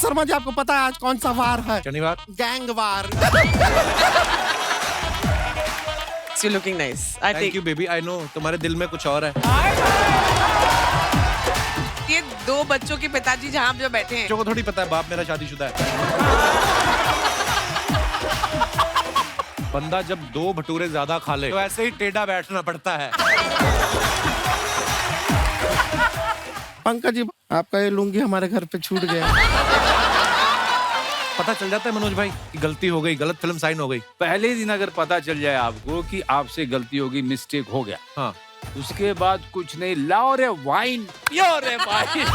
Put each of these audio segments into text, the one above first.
शर्मा जी आपको पता है आज कौन सा वार है? शनिवार। Gang war. You're looking nice. I thank take you baby, I know तुम्हारे दिल में कुछ और है। ये दो बच्चों के पिताजी जहाँ जो बैठे हैं। बच्चों को थोड़ी पता है बाप मेरा शादीशुदा है। बंदा जब 2 भटूरे ज्यादा खा ले तो ऐसे ही टेढ़ा बैठना पड़ता है। पंकज जी आपका ये लुंगी हमारे घर पे छूट गया। पता चल जाता है मनोज भाई कि गलती हो गई, गलत फिल्म साइन हो गई। पहले दिन अगर पता चल जाए आपको कि आपसे गलती होगी, मिस्टेक हो गया, हाँ, उसके बाद कुछ नहीं, लाओ रे वाइन, पियो रे वाइन।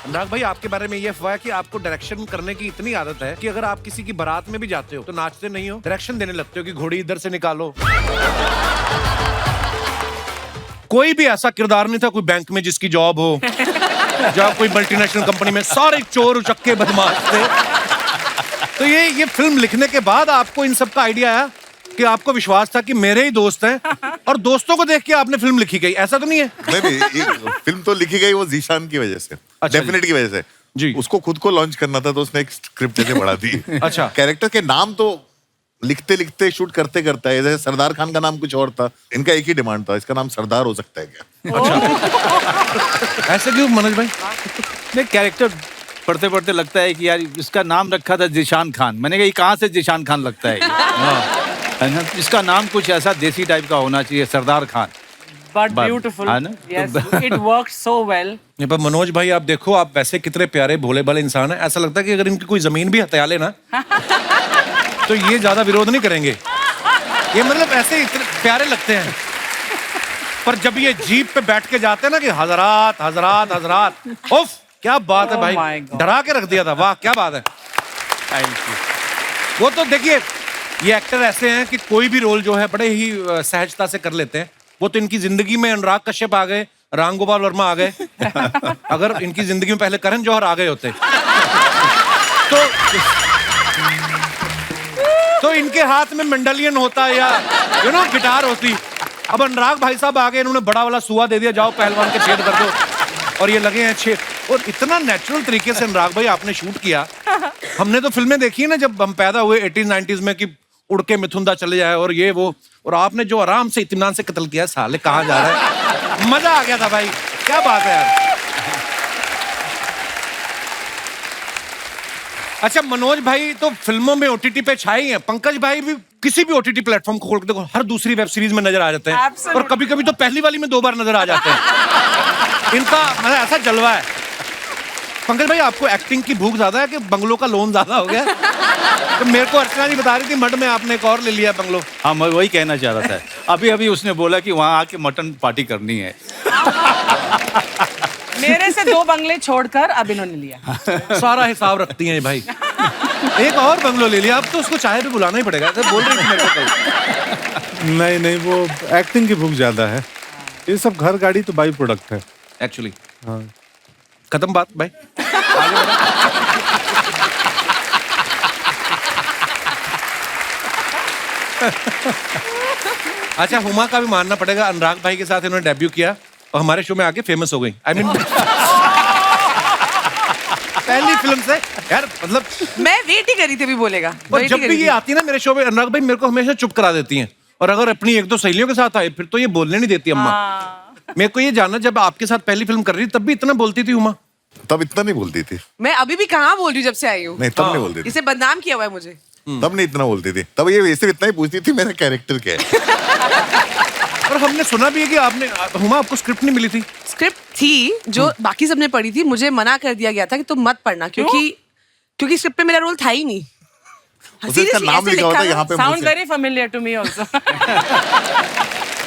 अनुराग भाई आपके बारे में ये अफवाह है कि आपको डायरेक्शन करने की इतनी आदत है कि अगर आप किसी की बारात में भी जाते हो तो नाचते नहीं हो, डायरेक्शन देने लगते हो कि घोड़ी इधर से निकालो। कोई भी ऐसा किरदार नहीं था कोई बैंक में जिसकी जॉब हो, जब कोई मल्टीनेशनल कंपनी में सारे चोर उचक्के बदमाश थे। तो ये फिल्म लिखने के बाद आपको इन सब का आइडिया आया कि आपको विश्वास था कि मेरे ही दोस्त हैं और दोस्तों को देख के आपने फिल्म लिखी गई, ऐसा तो नहीं है? नहीं, फिल्म तो लिखी गई वो जीशान की वजह से, डेफिनेट की वजह से जी। उसको खुद को लॉन्च करना था तो उसने एक स्क्रिप्ट जैसे बढ़ा दी। अच्छा। कैरेक्टर के नाम तो लिखते लिखते शूट करते करता है, जैसे सरदार खान का नाम कुछ और था, इनका एक ही डिमांड था, इसका नाम सरदार हो सकता है क्या? अच्छा। ऐसे क्यों मनोज भाई? नहीं, कैरेक्टर पढ़ते पढ़ते लगता है कि यार इसका नाम रखा था जिशान खान, मैंने कहा ये कहाँ से जिशान खान लगता है है ना? इसका नाम कुछ ऐसा देसी टाइप का होना चाहिए, सरदार खान। But beautiful. है ना? Yes, it worked so well. ये पर मनोज भाई आप देखो, आप वैसे कितने प्यारे भोले भाले इंसान हैं, ऐसा लगता है कि अगर इनकी कोई जमीन भी हथिया ले ना तो ये ज्यादा विरोध नहीं करेंगे। ये मतलब ऐसे इतने प्यारे लगते हैं, पर जब ये जीप पे बैठ के जाते हैं ना कि हजरात हजरात हजरात, उफ क्या बात है Oh भाई, my God. डरा के रख दिया था। वाह क्या बात है। Thank you. वो तो देखिए ये एक्टर ऐसे हैं कि कोई भी रोल जो है बड़े ही सहजता से कर लेते हैं। वो तो इनकी जिंदगी में अनुराग कश्यप आ गए, राम गोपाल वर्मा आ गए। अगर इनकी जिंदगी में पहले करण जौहर आ गए होते तो इनके हाथ में मंडलियन होता या गिटार होती। अब अनुराग भाई साहब आ गए, इन्होंने बड़ा वाला सुआ दे दिया, जाओ पहलवान के छेद कर दो, और ये लगे हैं छेद। और इतना नेचुरल तरीके से अनुराग भाई आपने शूट किया। हमने तो फिल्में देखी है ना जब हम पैदा हुए 80s-90s में कि उड़ के मिथुंदा चले जाए और ये वो, और आपने जो आराम से इत्मीनान से कत्ल किया, साले कहाँ जा रहा है। मजा आ गया था भाई, क्या बात है यार। अच्छा मनोज भाई तो फिल्मों में ओटीटी पे छाए हैं, पंकज भाई भी किसी भी ओटीटी प्लेटफॉर्म को खोल के देखो, हर दूसरी वेब सीरीज में नजर आ जाते हैं। Absolutely. और कभी कभी तो पहली वाली में 2 बार नजर आ जाते हैं। इनका मतलब ऐसा जलवा है। पंकज भाई आपको एक्टिंग की भूख ज्यादा है कि बंगलों का लोन ज्यादा हो गया? तो मेरे को अर्चना जी बता रही थी मड में आपने एक और ले लिया बंगलो। हाँ, मैं वही कहना चाह रहा था। अभी अभी उसने बोला कि वहाँ आके मटन पार्टी करनी है। मेरे से 2 बंगले छोड़कर अब इन्होंने लिया। सारा हिसाब रखती हैं ये भाई। एक और बंगलो ले लिया, अब तो उसको चाहे भी बुलाना ही पड़ेगा। ऐसे बोल रही थी मेरे को कल। नहीं नहीं, वो एक्टिंग की भूख ज्यादा है। ये सब घर गाड़ी तो बाई प्रोडक्ट है एक्चुअली। हाँ। खत्म बात भाई, आगे बढ़ो। अच्छा हुमा का भी मानना पड़ेगा, अनुराग भाई के साथ इन्होंने डेब्यू किया और हमारे शो में आके फेमस हो गई। I mean, पहली फिल्म से यार, मतलब मैं वेट ही करी थी अभी बोलेगा। और जब भी ये आती है ना मेरे शो में, अनुराग भाई मेरे को हमेशा चुप करा देती हैं, और अगर अपनी 1-2 सहेलियों के साथ आए फिर तो ये बोलने नहीं देती अम्मा। मेरे को ये जानना, जब आपके साथ पहली फिल्म कर रही तब भी इतना बोलती थी हुमा? तब इतना नहीं बोलती थी। मैं अभी भी कहाँ बोल रही हूँ जब से आई हूँ। नहीं तब नहीं बोलती थी, इसे बदनाम किया हुआ है मुझे। तब नहीं इतना बोलती थी। तब ये वैसे इतना ही पूछती थी मेरा कैरेक्टर क्या है। और हमने सुना भी है कि आपने, हुमा आपको स्क्रिप्ट नहीं मिली थी? स्क्रिप्ट थी जो बाकी सबने पढ़ी थी, मुझे मना कर दिया गया था कि तुम मत पढ़ना, क्योंकि स्क्रिप्ट में मेरा रोल था ही नहीं। उसका Seriously, नाम ऐसे लिखा होता लिखा यहाँ पे Sound मुझसे। very familiar to me also.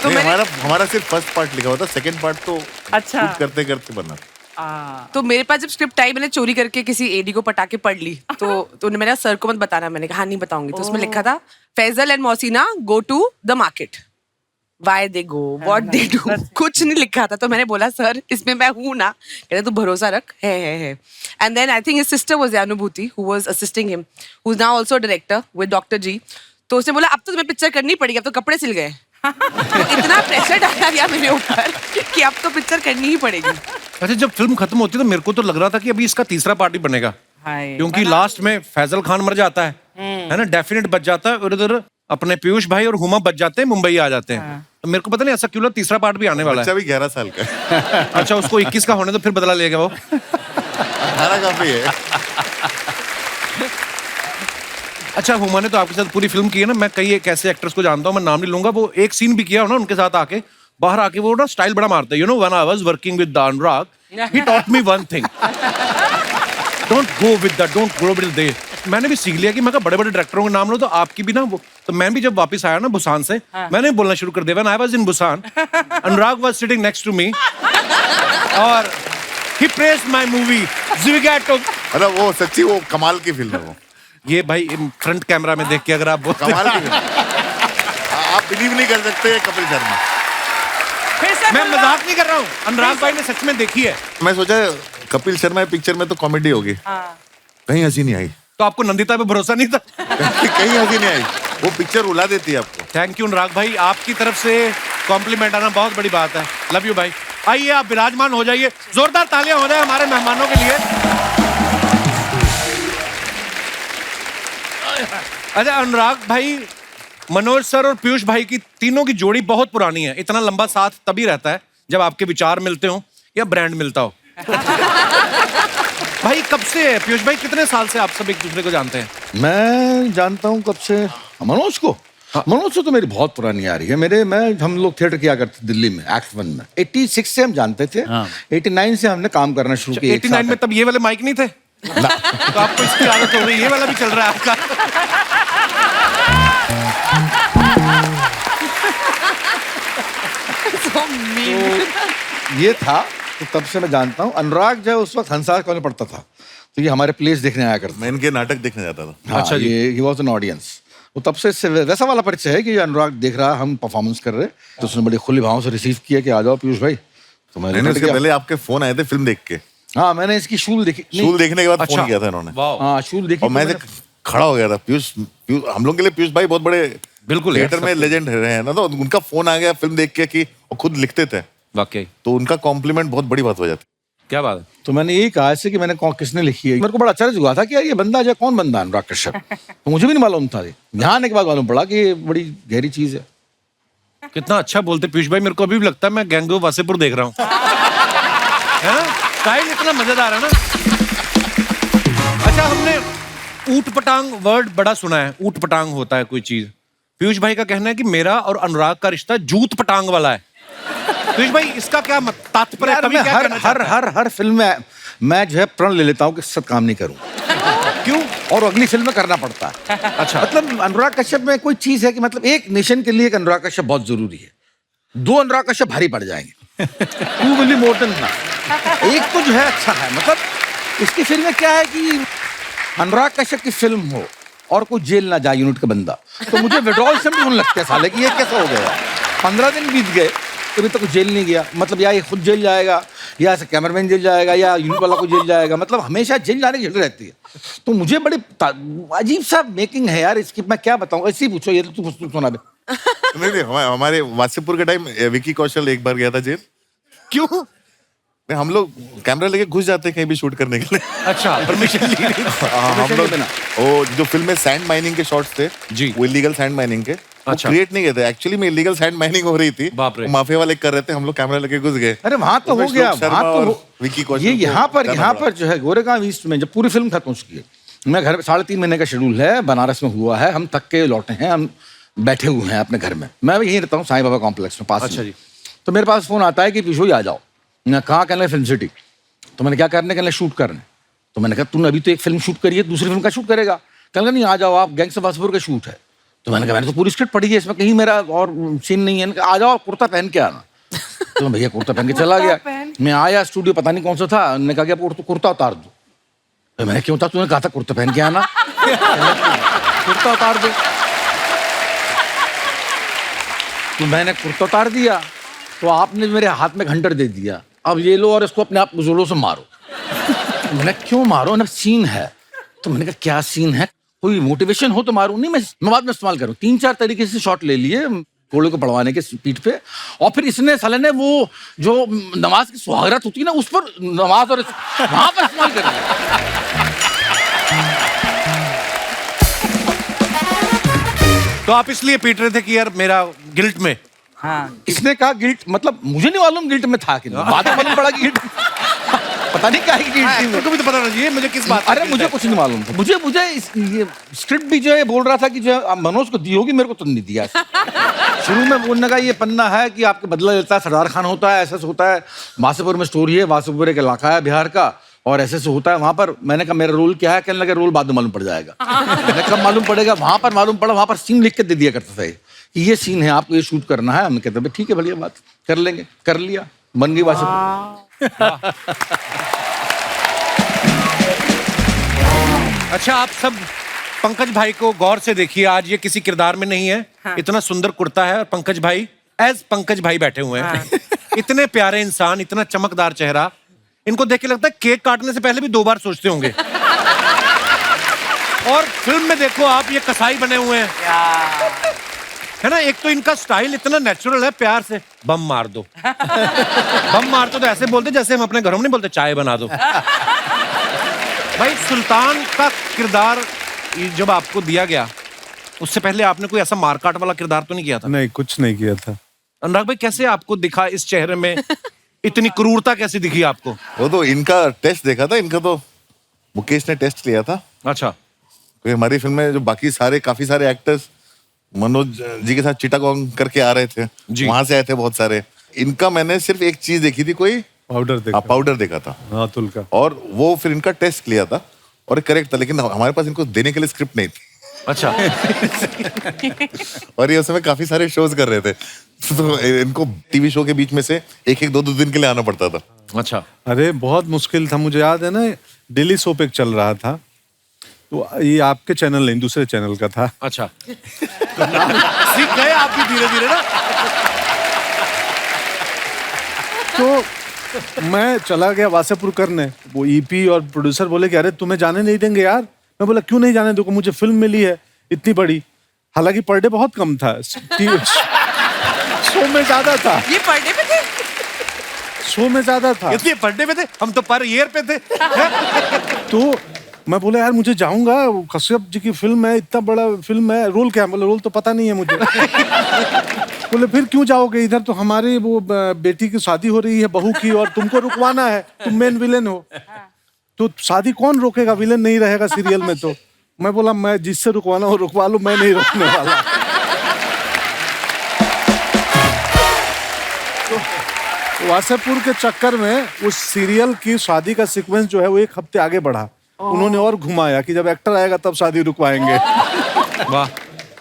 तो नहीं, मैंने हमारा सिर्फ फर्स्ट पार्ट लिखा होता, सेकंड पार्ट तो अच्छा। शूट करते करते बना। तो मेरे पास जब स्क्रिप्ट आई, मैंने चोरी करके किसी एडी को पटा के पढ़ ली। तो मैंने सर को मत बताना, मैंने कहा नहीं बताऊंगी। तो उसमें लिखा था Faizal and Mohsina go to the market, why they go, what they do, कुछ नहीं लिखा था। तो मैंने बोला सर इसमें मैं हूं ना? कहते तू भरोसा रख, है। And then I think his sister was Anubhuti who was assisting him, who is now also director with doctor ji. तो उसने बोला अब तो तुम्हें पिक्चर करनी पड़ेगी, अब तो कपड़े सिल गए। तो इतना प्रेशर डाला गया मेरे ऊपर कि अब तो पिक्चर करनी ही पड़ेगी। अच्छा, जब फिल्म खत्म होती है तो मेरे को तो लग रहा था कि अभी इसका तीसरा पार्ट ही बनेगा, हाय क्योंकि लास्ट में फैजल खान मर जाता है ना, डेफिनेट बच जाता है, और इधर अपने पीयूष भाई और हुमा बच जाते हैं, मुंबई आ जाते हैं। तो मेरे को पता नहीं ऐसा क्यों लगा तीसरा पार्ट भी आने वाला बच्चा है। भी 11 साल का है। अच्छा, उसको 21 का होने तो फिर बदला लेगा वो। 18 काफी है। अच्छा, हुमा ने तो आपके साथ पूरी फिल्म की है ना, मैं कई एक ऐसे एक्टर्स को जानता हूँ, मैं नाम नहीं लूंगा, वो एक सीन भी किया हो ना उनके साथ आके, बाहर आके वो ना स्टाइल बड़ा मारते हैं। You know, when I was working with Anurag, he taught me one thing, don't go with that, don't go with they. मैंने भी सीख लिया कि मैं कहा बड़े बड़े डायरेक्टरों के नाम लो तो आपकी भी ना वो, तो मैं भी जब वापस आया ना बुसान से, मैंने बोलना शुरू कर दिया, when I was in Busan, Anurag was sitting next to me और he praised my movie Zwigato. मतलब वो सच्ची वो कमाल की फिल्म है वो। ये भाई फ्रंट कैमरा में देख के अगर आप बोलते कमाल की फिल्म। आप बिलीव नहीं कर सकते कपिल शर्मा। फिर से मैं बोलो। मजाक नहीं कर रहा हूँ, अनुराग भाई ने सच में देखी है। मैं सोचा कपिल शर्मा पिक्चर में तो कॉमेडी होगी, हाँ। कहीं हंसी नहीं आई। तो आपको नंदिता पे भरोसा नहीं था? कहीं हंसी नहीं आई, वो पिक्चर रुला देती है आपको। थैंक यू अनुराग भाई, आपकी तरफ से कॉम्प्लीमेंट आना बहुत बड़ी बात है। लव यू भाई। आइए आप विराजमान हो जाइए, जोरदार तालियां हो जाए हमारे मेहमानों के लिए। अच्छा अनुराग भाई, मनोज सर और पीयूष भाई की तीनों की जोड़ी बहुत पुरानी है। इतना लंबा साथ तभी रहता है जब आपके विचार मिलते हो या ब्रांड मिलता हो। भाई कब से है पीयूष भाई, कितने साल से आप सब एक दूसरे को जानते हैं? मैं जानता हूँ कब से मनोज को। मनोज से तो मेरी बहुत पुरानी आ रही है। हम लोग थिएटर किया करते दिल्ली में, एक्ट 1 में। 86 से हम जानते थे। 89 से हमने काम करना शुरू किया। 89 में तब ये वाले माइक नहीं थे? तो आपको इसकी आदत हो गई, ये वाला भी चल रहा है आपका। तो ये था, तो तब से मैं जानता हूँ। अनुराग जो है उस वक्त हंसा कॉलेज पढ़ता था, तो ये हमारे प्लेस देखने आया करता मैं इनके नाटक देखने जाता था। हाँ, अच्छा जी। ये ही वॉज एन ऑडियंस। तो तब से इससे वैसा वाला परिचय है कि अनुराग देख रहा, हम परफॉर्मेंस कर रहे, तो उसने बड़ी खुली भाव से रिसीव किया कि आ जाओ पीयूष भाई। तो मैंने उसके पहले आपके फोन आए थे फिल्म देख के, हाँ, मैंने इसकी शूल देखी। शूल देखने के बाद अच्छा। फोन किया था इन्होंने। वाह। हाँ, शूल देखी। और मैं तो खड़ा हो गया था। पीयूष हम लोग के लिए पीयूष भाई बहुत बड़े बिल्कुल थिएटर में लेजेंड रहे हैं ना, तो उनका फोन आ गया फिल्म देख के कि वो खुद लिखते थे, वाकई तो उनका कॉम्प्लीमेंट बहुत बड़ी बात हो जाती। क्या बात है। तो मैंने यही कहा इससे कि मैंने किसने लिखी है। मेरे को बड़ा आश्चर्य हुआ था कि यार ये बंदा जो है, कौन बंदा अनुराग कश्यप। तो मुझे भी नहीं मालूम था। यहाँ आने के बाद मालूम पड़ा कि ये बड़ी गहरी चीज है। कितना अच्छा बोलते पीयूष भाई, मेरे को अभी भी लगता है मैं गैंगो वासेपुर देख रहा हूँ। स्टाइल इतना मजेदार है ना। अच्छा, हमने ऊट पटांग वर्ड बड़ा सुना है, ऊट पटांग होता है कोई चीज। पीयूष भाई का कहना है कि मेरा और अनुराग का रिश्ता जूत पटांग वाला है। पीयूष भाई इसका क्या तात्पर्य है? यार, कभी मैं क्या कहना चाहते हैं? हर फिल्म में मैं जो है प्रण ले लेता हूँ कि सत काम नहीं करूँ। क्यों? और अगली फिल्म में करना पड़ता है। अच्छा, मतलब अनुराग कश्यप में कोई चीज है कि मतलब एक नेशन के लिए एक अनुराग कश्यप बहुत जरूरी है। 2 अनुराग कश्यप भारी पड़ जाएंगे। 2 will be more than enough. एक तो जो है अच्छा है, मतलब इसकी फिल्म में क्या है कि अनुराग कश्यप की फिल्म हो और कोई जेल ना जाए यूनिट का बंदा, तो मुझे विड्रॉल से होने लगता है साले कि ये कैसा हो गया। 15 दिन बीत गए तो अभी तक कुछ जेल नहीं गया। मतलब या ये खुद जेल जाएगा, या ऐसे कैमरामैन जेल जाएगा, या यूनिट वाला को जेल जाएगा। मतलब हमेशा जेल जाने की झड़ रहती है। तो मुझे बड़ी अजीब सा मेकिंग है यार इसकी। मैं क्या बताऊं, ऐसे ही पूछो, ये तो तू सुना दे। नहीं, हमारे वासेपुर के टाइम विकी कौशल एक बार गया था जेल। क्यों? हम लोग कैमरा लेके घुस जाते हैं कहीं भी शूट करने के लिए। अच्छा, परमिशन ली नहीं। हम लोग वो जो फिल्म में सैंड माइनिंग के शॉट्स थे जी, वो इलीगल सैंड माइनिंग के अच्छा, क्रिएट नहीं किए थे। एक्चुअली में इलीगल सैंड माइनिंग हो रही थी, बाप रे। माफिया वाले कर रहे थे, हम लोग कैमरा लेके घुस गए। अरे वहां तो हो गया, वहां तो विकी कौशल ये को यहाँ करना पर जो है गोरेगांव ईस्ट में जब पूरी फिल्म खत्म हो चुकी है, मैं घर 3.5 महीने का शेड्यूल है, बनारस में हुआ है, हम थक के लौटे हैं, हम बैठे हुए हैं अपने घर में। मैं भी यहीं रहता हूँ साईं बाबा कॉम्प्लेक्स में पास। अच्छा जी। तो मेरे पास फोन आता है कि पीछू आ जाओ। मैं कहाँ कहने फिल्म सिटी। तो मैंने क्या करने के शूट करने। तो मैंने कहा तूने अभी तो एक फिल्म शूट करी है, दूसरी फिल्म का शूट करेगा? कहने नहीं, आ जाओ आप, गैंग्स ऑफ वासेपुर का शूट है। तो मैंने कहा मैंने तो पूरी स्क्रिप्ट पढ़ी है, इसमें कहीं मेरा और सीन नहीं है। आ जाओ, कुर्ता पहन के आना। तो मैं भैया कुर्ता पहन के चला गया। मैं आया, स्टूडियो पता नहीं कौन सा था, उन्होंने कहा कि आप कुर्ता उतार दो। तो मैंने क्यों था? तूने कहा था कुर्ता पहन के आना। कुर्ता उतार दो। तो मैंने कुर्ता उतार दिया, तो आपने मेरे हाथ में घंटर दे दिया, अब ये लो और इसको अपने आप जोरों से मारो। मैंने क्यों मारो ना, सीन है। तो मैंने कहा क्या सीन है, कोई मोटिवेशन हो तो मारूं। नहीं, मैं बाद में इस्तेमाल करूं। 3-4 तरीके से शॉट ले लिए, घोड़े को पड़वाने के पीठ पे, और फिर इसने साले ने वो जो नमाज की सुहागरात होती है ना, उस पर नमाज और वहां पर इस्तेमाल कर दिया। तो आप इसलिए पीट रहे थे कि यार मेरा गिल्ट में। हाँ इसने कहा गिल्ट, मतलब मुझे नहीं मालूम गिल्ट में था कि नहीं, बाद में मालूम पड़ा कि गिल्ट पता नहीं क्या है कि गिल्ट थी। तुमको भी तो पता होना चाहिए मुझे किस बात का अरे guilt मुझे है। कुछ नहीं मालूम था, मुझे ये स्क्रिप्ट भी जो है बोल रहा था कि जो है मनोज को दी होगी, मेरे को तो नहीं दिया। शुरू में बोलने का ये पन्ना है कि आपके बदला लेता है, सरदार खान होता है, ऐसा होता है, वासेपुर में स्टोरी है, वासेपुर एक इलाका है बिहार का, और ऐसे से होता है वहां पर। मैंने कहा मेरा रोल क्या है, कहने लगे रोल बाद में मालूम पड़ जाएगा। मैंने कब मालूम पड़ेगा, वहां पर मालूम पड़ा, वहां पर सीन लिख के दे दिया करता था कि ये सीन है, आपको ये शूट करना है। हम कहते ठीक है भलिया बात, कर लेंगे, कर लिया, बन गई वासेपुर। अच्छा आप सब पंकज भाई को गौर से देखिए, आज ये किसी किरदार में नहीं है। हाँ। इतना सुंदर कुर्ता है और पंकज भाई एज पंकज भाई बैठे हुए हैं। हाँ। इतने प्यारे इंसान, इतना चमकदार चेहरा, इनको देख के लगता है केक काटने से पहले भी 2 बार सोचते होंगे। और फिल्म में देखो आप, ये कसाई बने हुए हैं, है ना। एक तो इनका स्टाइल इतना नेचुरल है, प्यार से बम मार दो। बम मार दो तो ऐसे बोलते जैसे हम अपने घरों में नहीं बोलते चाय बना दो। भाई सुल्तान का किरदार जब आपको दिया गया, उससे पहले आपने कोई ऐसा मारकाट वाला किरदार तो नहीं किया था? नहीं, कुछ नहीं किया था। अनुराग भाई कैसे आपको दिखा इस चेहरे में, इतनी क्रूरता कैसे दिखी आपको? वो तो इनका टेस्ट देखा था, इनका तो मुकेश ने टेस्ट लिया था। अच्छा। क्योंकि हमारी फिल्म में जो बाकी सारे काफी सारे एक्टर्स मनोज जी के साथ चिटागोंग करके आ रहे थे, वहां से आए थे बहुत सारे। इनका मैंने सिर्फ एक चीज देखी थी, कोई पाउडर देखा। पाउडर देखा था, अतुल का। और वो फिर इनका टेस्ट लिया था और करेक्ट था, लेकिन हमारे पास इनको देने के लिए स्क्रिप्ट नहीं थी। अच्छा। और ये उस समय काफी सारे शोज कर रहे थे, तो इनको टीवी शो के बीच में से एक 2 दिन के लिए आना पड़ता था। अच्छा। अरे बहुत मुश्किल था, मुझे याद है ना, डेली सोप एक चल रहा था, तो ये आपके चैनल नहीं, दूसरे चैनल का था। अच्छा। सीख गए आप भी धीरे धीरे ना। तो मैं चला गया वासेपुर करने, वो ईपी और प्रोड्यूसर बोले कि अरे तुम्हें जाने नहीं देंगे यार। मैं बोला क्यों नहीं जाने दोगे, मुझे फिल्म मिली है इतनी बड़ी, हालांकि पर डे बहुत कम था, शो में ज्यादा था, ये पर डे पे थे? शो में ज्यादा था। इसलिए पढ़ने में थे, हम तो पर ईयर पे थे। तो मैं बोला यार मुझे जाऊंगा, कश्यप जी की फिल्म है, इतना बड़ा फिल्म है, रोल क्या? बोले रोल तो पता नहीं है मुझे। बोले फिर क्यों जाओगे, इधर तो हमारी वो बेटी की शादी हो रही है, बहू की, और तुमको रुकवाना है, तुम मेन विलेन हो, तो शादी कौन रोकेगा, विलेन नहीं रहेगा सीरियल में। तो मैं बोला मैं जिससे रुकवाना हो रुकवा लो, मैं नहीं रोकने वाला। तो वासेपुर के चक्कर में उस सीरियल की शादी का सीक्वेंस जो है वो 1 हफ्ते आगे बढ़ा। उन्होंने और घुमाया कि जब एक्टर आएगा तब शादी रुकवाएंगे। वाह।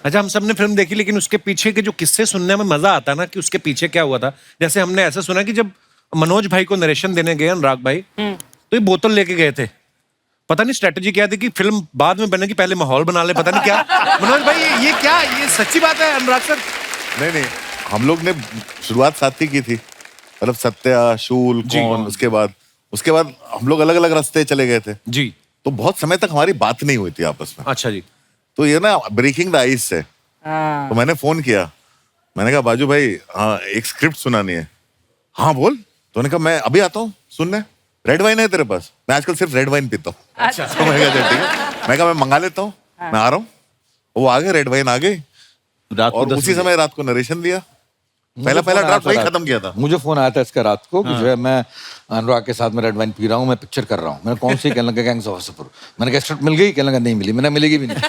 अच्छा हम सबने फिल्म देखी, लेकिन उसके पीछे के जो किस्से सुनने में मजा आता ना, कि उसके पीछे क्या हुआ था। जैसे हमने ऐसा सुना कि जब मनोज भाई को नरेशन देने गए अनुराग भाई, तो ये बोतल लेके गए थे। पता नहीं स्ट्रेटेजी क्या थी कि फिल्म बाद में बनेगी, पहले माहौल बना ले, पता नहीं क्या। मनोज भाई ये क्या, ये सच्ची बात है अनुराग सर? नहीं, हम लोग ने शुरुआत साथ ही की थी, मतलब सत्या, शूल, कौन, उसके बाद हम लोग अलग अलग रास्ते चले गए थे जी। तो बहुत समय तक हमारी बात नहीं हुई थी आपस में। अच्छा जी। तो ये ना ब्रेकिंग द आइस है। तो मैंने फोन किया, मैंने कहा बाजू भाई हाँ एक स्क्रिप्ट सुनानी है। हाँ बोल। तो मैंने कहा मैं अभी आता हूँ सुनने, रेड वाइन है तेरे पास? मैं आजकल सिर्फ रेड वाइन पीता हूँ। अच्छा। तो मैं कहा ठीक है, मैं कहा मैं मंगा लेता हूँ, मैं आ रहा हूँ। वो आ गए, रेड वाइन आ गई, रात को और 10 उसी बजे। समय रात को नरेशन दिया। पहला ड्राफ्ट वही खत्म किया था। मुझे फोन आया था इसका रात को कि जो है मैं अनुराग के साथ में रेड वाइन पी रहा हूँ, मैं पिक्चर कर रहा हूँ। मैंने कौन सी? कहने लगा गैंग्स ऑफ वासेपुर। मैंने कहा स्क्रिप्ट मिल गई? कहने लगा नहीं मिली। मैंने मिलेगी भी नहीं।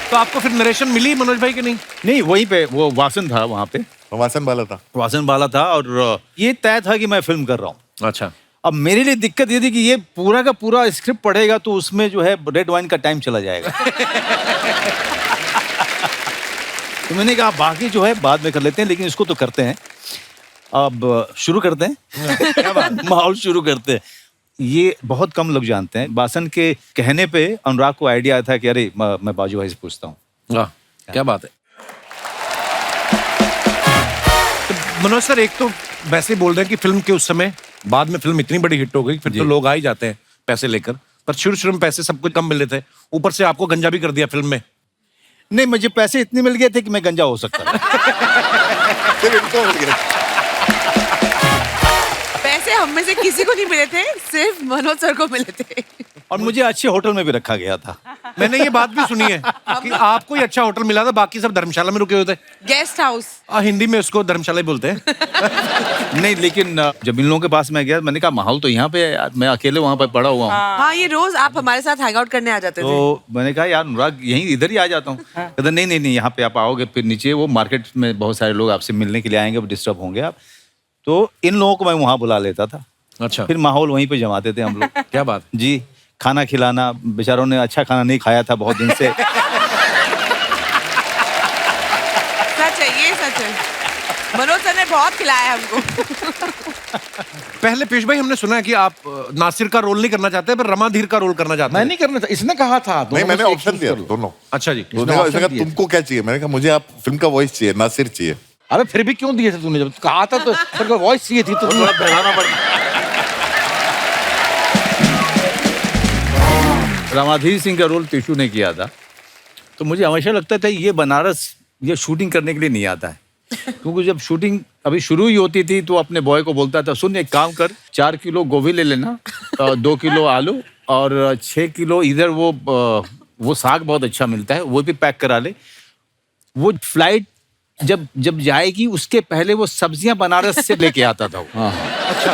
तो आपको फिर नरेशन मिली मनोज भाई की? नहीं नहीं, वहीं पे वो वासन था, वहां पे वासन वाला था। वासन वाला था, और ये तय था कि मैं फिल्म कर रहा हूँ। अच्छा। अब मेरे लिए दिक्कत ये थी कि ये पूरा का पूरा स्क्रिप्ट पढ़ेगा तो उसमें जो है रेड वाइन का टाइम चला जाएगा। तो मैंने कहा बाकी जो है बाद में कर लेते हैं, लेकिन इसको तो करते हैं। अब शुरू करते हैं। क्या बात, माहौल शुरू करते हैं। ये बहुत कम लोग जानते हैं, बासन के कहने पे अनुराग को आइडिया आया था कि अरे मैं बाजू भाई से पूछता हूँ। वाह क्या बात है। तो मनोज सर एक तो वैसे बोल रहे हैं कि फिल्म के उस समय, बाद में फिल्म इतनी बड़ी हिट हो गई, फिर तो लोग आ ही जाते हैं पैसे लेकर, पर शुरू में पैसे सबको कम मिले थे, ऊपर से आपको गंजा भी कर दिया फिल्म में। नहीं, मुझे पैसे इतने मिल गए थे कि मैं गंजा हो सकता था। फिर इनको मिल गया। पैसे हम में से किसी को नहीं मिले थे, सिर्फ मनोज सर को मिले थे। और मुझे अच्छे होटल में भी रखा गया था। मैंने ये बात भी सुनी है कि आपको ही अच्छा होटल मिला था, बाकी सब धर्मशाला में रुके हुए थे। Guest house. हिंदी में उसको धर्मशाला ही बोलते हैं। नहीं, लेकिन जब इन लोगों के पास मैं गया, मैंने कहा माहौल तो यहाँ पे है यार, मैं अकेले वहाँ पे पड़ा हुआ हूँ। हाँ, ये रोज आप हमारे साथ हैंग आउट करने आ जाते थे। तो मैंने कहा यार अनुराग, यहीं इधर ही आ जाता हूँ। कहता नहीं नहीं नहीं, यहाँ पे आप आओगे फिर नीचे वो मार्केट में बहुत सारे लोग आपसे मिलने के लिए आएंगे, डिस्टर्ब होंगे आप। तो इन लोगों को मैं वहाँ बुला लेता था। अच्छा। फिर माहौल वहीं पे जमाते थे हम लोग। क्या बात। जी, खाना खिलाना, बेचारों ने अच्छा खाना नहीं खाया था बहुत दिन से। सच है, ये सच है। मनोज सर ने बहुत खिलाया हमको। पहले पेश भाई, हमने सुना है कि आप नासिर का रोल नहीं करना चाहते, पर रमाधीर का रोल करना चाहते मैं हैं। नहीं करना था, इसने कहा था। नहीं, मैंने ऑप्शन दिया दोनों। अच्छा जी। उसने कहा तुमको क्या चाहिए? मैंने कहा मुझे आप फिल्म का वॉइस चाहिए, नासिर चाहिए। अबे फिर भी क्यों दिए थे तूने? जब कहा था तो फिर वॉइस चाहिए थी तो थोड़ा बढ़ाना पड़ा। रामाधीर सिंह का रोल टिशू ने किया था, तो मुझे हमेशा लगता था ये बनारस ये शूटिंग करने के लिए नहीं आता है। क्योंकि जब शूटिंग अभी शुरू ही होती थी तो अपने बॉय को बोलता था, सुन एक काम कर, 4 किलो गोभी ले लेना, 2 किलो आलू और 6 किलो इधर वो साग बहुत अच्छा मिलता है, वो भी पैक करा ले। वो फ्लाइट जब जाएगी उसके पहले वो सब्जियां बनारस से लेके आता था वो। अच्छा।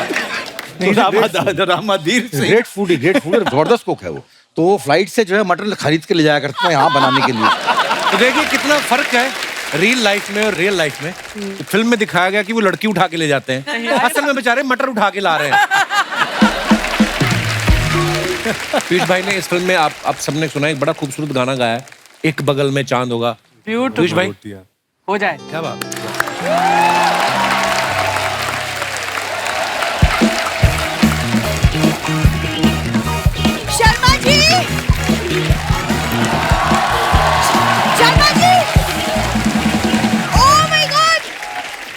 तो रामाधीर सिंह ग्रेट फूड जबरदस्त कुक है वो। तो वो फ्लाइट से जो है मटन खरीद के ले जाया करते हैं यहाँ बनाने के लिए। तो देखिए कितना फर्क है रियल लाइफ में और रियल लाइफ में। तो फिल्म में दिखाया गया कि वो लड़की उठा के ले जाते हैं, असल में बेचारे मटर उठा के ला रहे हैं। पीयूष भाई ने इस फिल्म में आप सबने सुना एक बड़ा खूबसूरत गाना गाया है, एक बगल में चांद होगा। पीयूष भाई हो जाए। क्या बात। Sharma ji, Sharma ji, oh my god,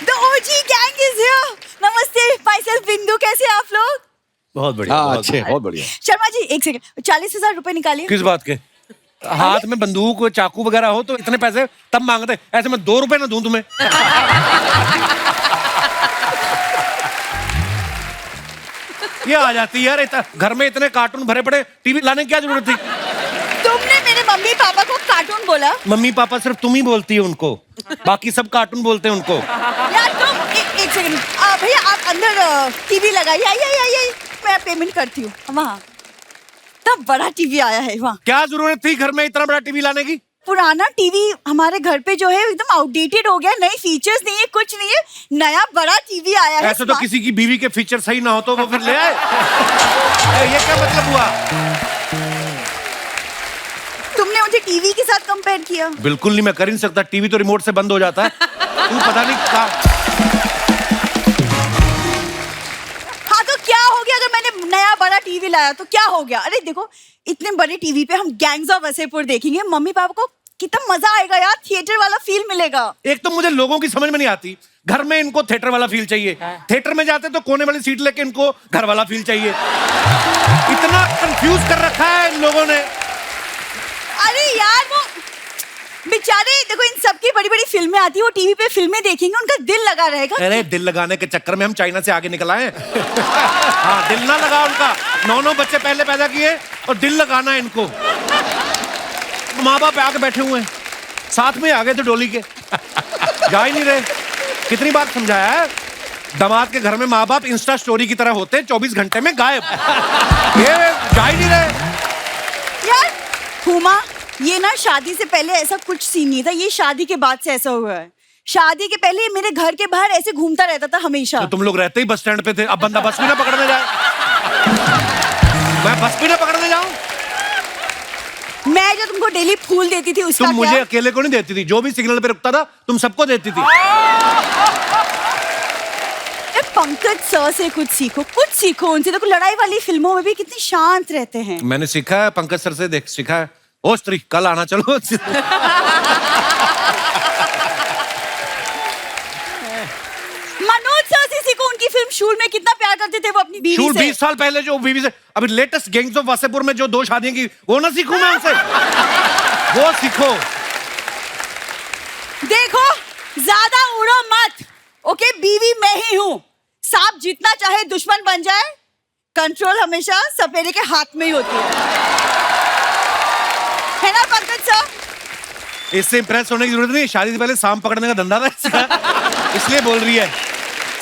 the OG gang is here. नमस्ते, माय सेल्फ बिंदु, कैसे हैं आप लोग? बहुत बढ़िया। हाँ, बहुत अच्छे, बहुत बढ़िया। शर्मा जी एक सेकंड, 40,000 रुपए निकालिए। किस बात के? हाथ में बंदूक चाकू वगैरह हो तो इतने पैसे तब मांगते, ऐसे मैं 2 रुपए ना दूं तुम्हें। ये आ जाती यार, घर में इतने कार्टून भरे पड़े, टीवी लाने की क्या जरूरत थी? तुमने मेरे मम्मी पापा को कार्टून बोला? मम्मी पापा सिर्फ तुम ही बोलती है उनको, बाकी सब कार्टून बोलते हैं उनको। यार तुम एक सेकंड भैया, आप अंदर टीवी लगाइए, आइए, मैं पेमेंट करती हूँ। वहाँ तब बड़ा टीवी आया है वहाँ। क्या जरूरत थी घर में इतना बड़ा टीवी लाने की? पुराना टीवी हमारे घर पे जो है एकदम आउटडेटेड हो गया, नई फीचर्स नहीं है, कुछ नहीं है, नया बड़ा टीवी आया है। ऐसे तो किसी की बीवी के फीचर सही ना हो तो वो फिर ले आए। ये क्या मतलब हुआ? तुमने मुझे टीवी के साथ कंपेयर किया। बिल्कुल नहीं, मैं कर ही नहीं सकता, टीवी तो रिमोट से बंद हो जाता है। तू पता नहीं क्या। हाँ तो क्या हो गया अगर मैंने नया बड़ा टीवी लाया तो क्या हो गया? अरे देखो, इतने बड़े टीवी पे हम गैंग्स ऑफ वसेपुर देखेंगे, मम्मी पापा को कितना मजा आएगा यार, थिएटर वाला फील मिलेगा। एक तो मुझे लोगों की समझ में नहीं आती, घर में इनको थिएटर वाला फील चाहिए, थिएटर में जाते तो कोने वाली सीट लेके इनको घर वाला फील चाहिए। इतना कंफ्यूज कर रखा है इन लोगों ने। अरे यार वो बेचारे, देखो इन सबकी बड़ी बड़ी फिल्में आती है, वो टीवी पे फिल्में देखेंगे, उनका दिल लगा रहेगा। अरे दिल लगाने के चक्कर में हम चाइना से आगे निकल आए। हाँ, दिल ना लगा उनका, 9 बच्चे पहले पैदा किए और दिल लगाना है इनको। माँ बाप आके बैठे हुए हैं, साथ में आ गए थे डोली के, जा ही नहीं रहे। कितनी बार समझाया है, दामाद के घर में माँ बाप इंस्टा स्टोरी की तरह होते, 24 घंटे में गायब। ये जा ही नहीं रहे यार। हुमा, ये ना शादी से पहले ऐसा कुछ सीन नहीं था, ये शादी के बाद से ऐसा हुआ है। शादी के पहले मेरे घर के बाहर ऐसे घूमता रहता था हमेशा। तो तुम लोग रहते ही बस स्टैंड पे थे, अब बंदा बस भी ना पकड़ने जाए। मैं बस भी ना पकड़ने जाऊं? मैं जो तुमको डेली फूल देती थी उसका तुम मुझे क्या? अकेले को नहीं देती थी, जो भी सिग्नल पे रुकता था तुम सबको देती थी। पंकज सर से कुछ सीखो उनसे। देखो लड़ाई वाली फिल्मों में भी कितने शांत रहते हैं। मैंने सीखा है पंकज सर से, देख सीखा है। ओ स्त्री, कल आना चलो। मनोज सर से सीखो, उनकी फिल्म शूल में कितना प्यार करते थे वो अपनी बीवी शूल से। 20 साल पहले जो बीवी से, अभी लेटेस्ट गैंग्स ऑफ वासेपुर में जो 2 शादियां की, वो ना सीखूं मैं उनसे? वो सीखो। देखो ज्यादा उड़ो मत, ओके? बीवी मैं ही हूँ। सांप जितना चाहे दुश्मन बन जाए, कंट्रोल हमेशा सपेरे के हाथ में ही होती है ना पंकज सर? इससे इंप्रेस होने की जरूरत नहीं, शादी से पहले सांप पकड़ने का धंधा था इसका, इसलिए बोल रही है।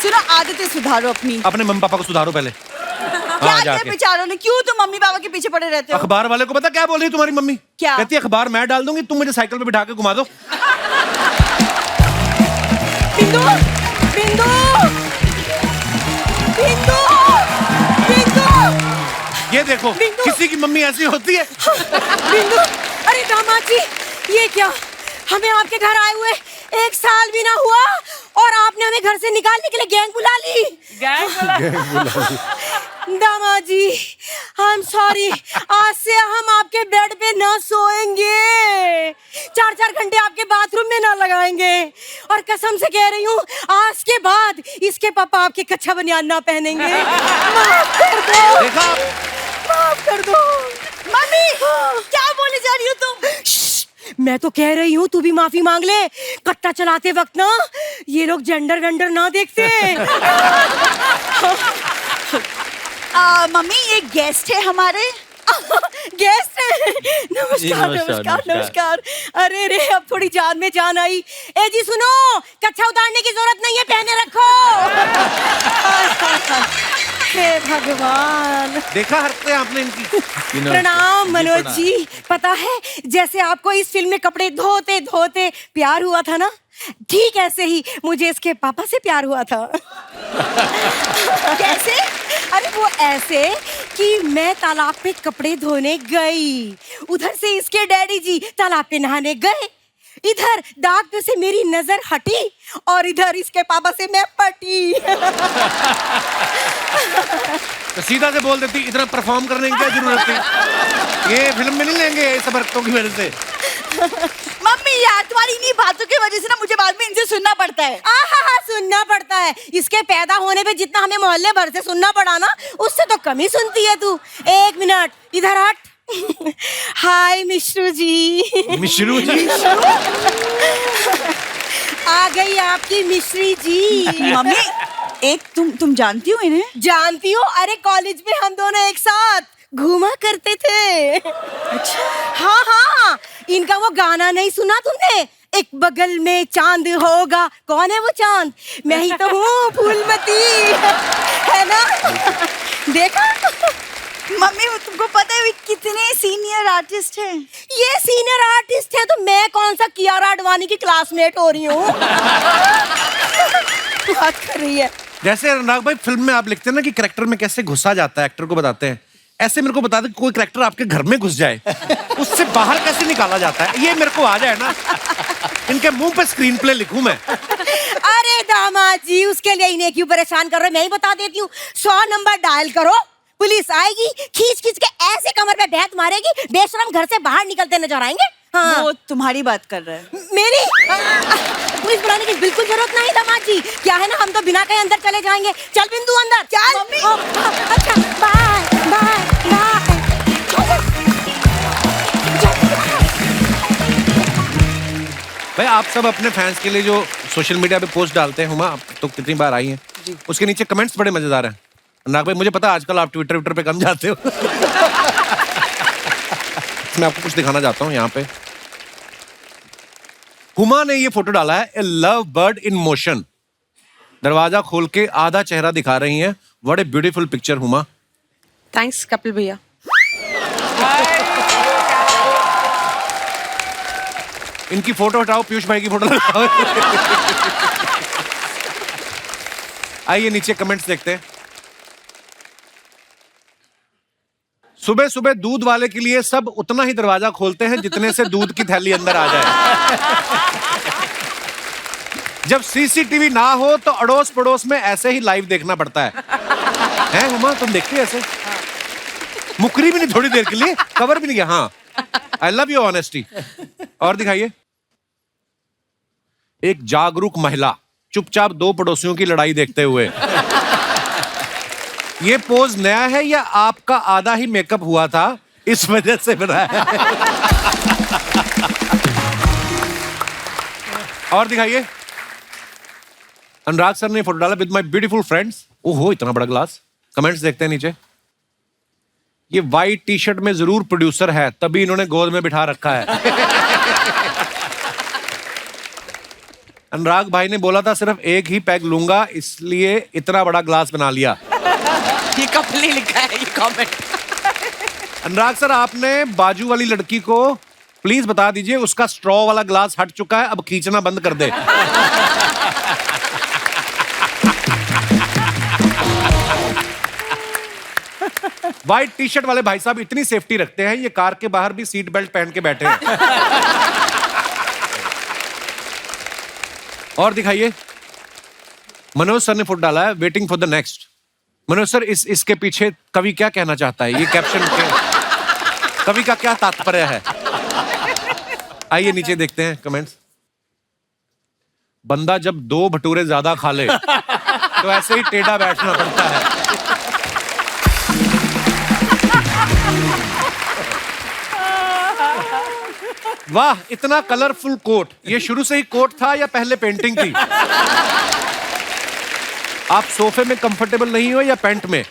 सुनो, आदतें सुधारो अपनी। अपने मम्मी पापा को सुधारो पहले। क्या हाँ, किया जाके। बेचारों ने? क्यों तुम मम्मी पापा के पीछे पड़े रहते हो? अखबार वाले को पता क्या बोल रही है तुम्हारी मम्मी? क्या? कहती है अखबार मैं डाल दूंगी, तुम मुझे साइकिल पे बिठा के घुमा दो। बिंदु, बिंदु, बिंदु, बिंदु, ये देखो, बिंदु। किसी की मम्मी ऐसी होती है। बिंदु, अरे दामाद जी, ये क्या? हमें आपके घर आए हुए 1 साल भी ना हुआ और आपने हमें घर से निकालने के लिए गैंग बुला ली। दामाद जी, आई एम सॉरी, आज से हम आपके बेड पे ना सोएंगे, 4-4 घंटे आपके बाथरूम में ना लगाएंगे, और कसम से कह रही हूँ, आज के बाद इसके पापा आपके कच्चा बनियान ना पहनेंगे। माफ कर दो, देखा, माफ कर दो। मम्मी क्या बोले जा रही हो तुम? मैं तो कह रही हूँ तू भी माफी मांग ले, कट्टा चलाते वक्त ना ये लोग जेंडर वेंडर ना देखते। मम्मी, ये गेस्ट है हमारे। गेस्ट है? नमस्कार नमस्कार नमस्कार। अरे रे, अब थोड़ी जान में जान आई। ए जी सुनो, कच्छा उतारने की जरूरत नहीं है, पहने रखो। हे भगवान। देखा हरकतें आपने इनकी। प्रणाम मनोज जी। पता है, जैसे आपको इस फिल्म में कपड़े धोते धोते प्यार हुआ था ना, ठीक ऐसे ही मुझे इसके पापा से प्यार हुआ था। कैसे? अरे वो ऐसे कि मैं तालाब पे कपड़े धोने गई, उधर से इसके डैडी जी तालाब पे नहाने गए, इधर डॉक्टर से मेरी नजर हटी और इधर इसके पापा से मैं पटी। तो सीधा से बोल देती, इतना परफॉर्म करने की क्या जरूरत थी? ये फिल्म में नहीं लेंगे ये सब हरकतों की वजह से। मम्मी यार, तुम्हारी इन्हीं बातों की वजह से ना मुझे बाद में इनसे सुनना पड़ता है। सुनना पड़ता है? इसके पैदा होने पे जितना हमें मोहल्ले भर से सुनना पड़ा ना, उससे तो कम ही सुनती है तू। 1 मिनट इधर हट। हाय मिश्रू जी। मिश्रू जी? आ गई आपकी मिश्री जी। मम्मी, एक तुम जानती हो इन्हें? जानती हो? अरे कॉलेज में हम दोनों एक साथ घूमा करते थे। अच्छा? हाँ हाँ, इनका वो गाना नहीं सुना तुमने? एक बगल में चांद होगा, कौन है वो चांद? मैं ही तो हूँ, फूलमती, है ना? देखा? मम्मी, तुमको पता है कितने सीनियर आर्टिस्ट हैं? ये सीनियर आर्टिस्ट है तो मैं कौन सा कियारा आडवाणी की क्लासमेट हो रही हूँ? बात कर रही है। जैसे अनुराग भाई फिल्म में आप लिखते हैं ना कि कैरेक्टर में कैसे घुसा जाता है, एक्टर को बताते हैं, ऐसे मेरे को बता दे कोई कैरेक्टर आपके घर में घुस जाए, उससे बाहर कैसे निकाला जाता है? ये मेरे को आ जाए ना, इनके मुंह पे स्क्रीन प्ले लिखूं मैं। अरे दामाद जी, उसके लिए इन्हें क्यों परेशान कर रहे हो? मैं ही बता देती हूँ, 100 नंबर डायल करो, पुलिस आएगी, खींच खींच के ऐसे कमर पे बैठ मारेगी, बेशरम घर से बाहर निकलते नजर आएंगे। हाँ। वो तुम्हारी बात कर रहे हैं। मेरी? पुलिस बुलाने की बिल्कुल जरूरत नहीं दामाद जी। क्या है ना, हम तो बिना कहीं अंदर चले जाएंगे। चल बिंदु अंदर चल। मम्मी। अच्छा, बाय बाय बाय। भाई आप सब अपने फैंस के लिए जो सोशल मीडिया पे पोस्ट डालते हैं, हुमा आप तो कितनी बार आई हैं, उसके नीचे कमेंट्स बड़े मजेदार हैं। अनुराग भाई, मुझे पता है आजकल आप ट्विटर पे कम जाते हो। मैं आपको कुछ दिखाना चाहता हूँ यहाँ पे। हुमा ने ये फोटो डाला है, ए लव बर्ड इन मोशन। दरवाजा खोल के आधा चेहरा दिखा रही हैं। What a beautiful picture Huma. Thanks Kapil भैया। इनकी फोटो हटाओ, पीयूष भाई की फोटो लगाओ। आइए नीचे कमेंट्स देखते हैं। सुबह सुबह दूध वाले के लिए सब उतना ही दरवाजा खोलते हैं जितने से दूध की थैली अंदर आ जाए। जब सीसीटीवी ना हो तो अड़ोस पड़ोस में ऐसे ही लाइव देखना पड़ता है। हैं हुमा, तुम देखती है ऐसे? मुकरी भी नहीं थोड़ी देर के लिए, कवर भी नहीं किया। हाँ, आई लव यू ऑनेस्टी। और दिखाइए। एक जागरूक महिला चुपचाप 2 पड़ोसियों की लड़ाई देखते हुए। ये पोज नया है या आपका आधा ही मेकअप हुआ था इस वजह से बनाया है? और दिखाइए। अनुराग सर ने फोटो डाला विद माय ब्यूटीफुल फ्रेंड्स। ओहो इतना बड़ा ग्लास। कमेंट्स देखते हैं नीचे। ये वाइट टी शर्ट में जरूर प्रोड्यूसर है, तभी इन्होंने गोद में बिठा रखा है। अनुराग भाई ने बोला था सिर्फ एक ही पैग लूंगा, इसलिए इतना बड़ा ग्लास बना लिया। ये कपिल ने लिखा है ये कमेंट। अनुराग सर आपने बाजू वाली लड़की को प्लीज बता दीजिए उसका स्ट्रॉ वाला ग्लास हट चुका है, अब खींचना बंद कर दे। व्हाइट टी शर्ट वाले भाई साहब इतनी सेफ्टी रखते हैं, ये कार के बाहर भी सीट बेल्ट पहन के बैठे हैं। और दिखाइए। मनोज सर ने फोटो डाला है waiting for the next. Manoj sir इसके पीछे कवि क्या कहना चाहता है, ये कैप्शन के कवि का क्या तात्पर्य है? आइए नीचे देखते हैं कमेंट्स। बंदा जब 2 भटूरे ज्यादा खा ले तो ऐसे ही टेढ़ा बैठना पड़ता है। वाह इतना कलरफुल कोट। ये शुरू से ही कोट था या पहले पेंटिंग थी? आप सोफे में कंफर्टेबल नहीं हो या पैंट में?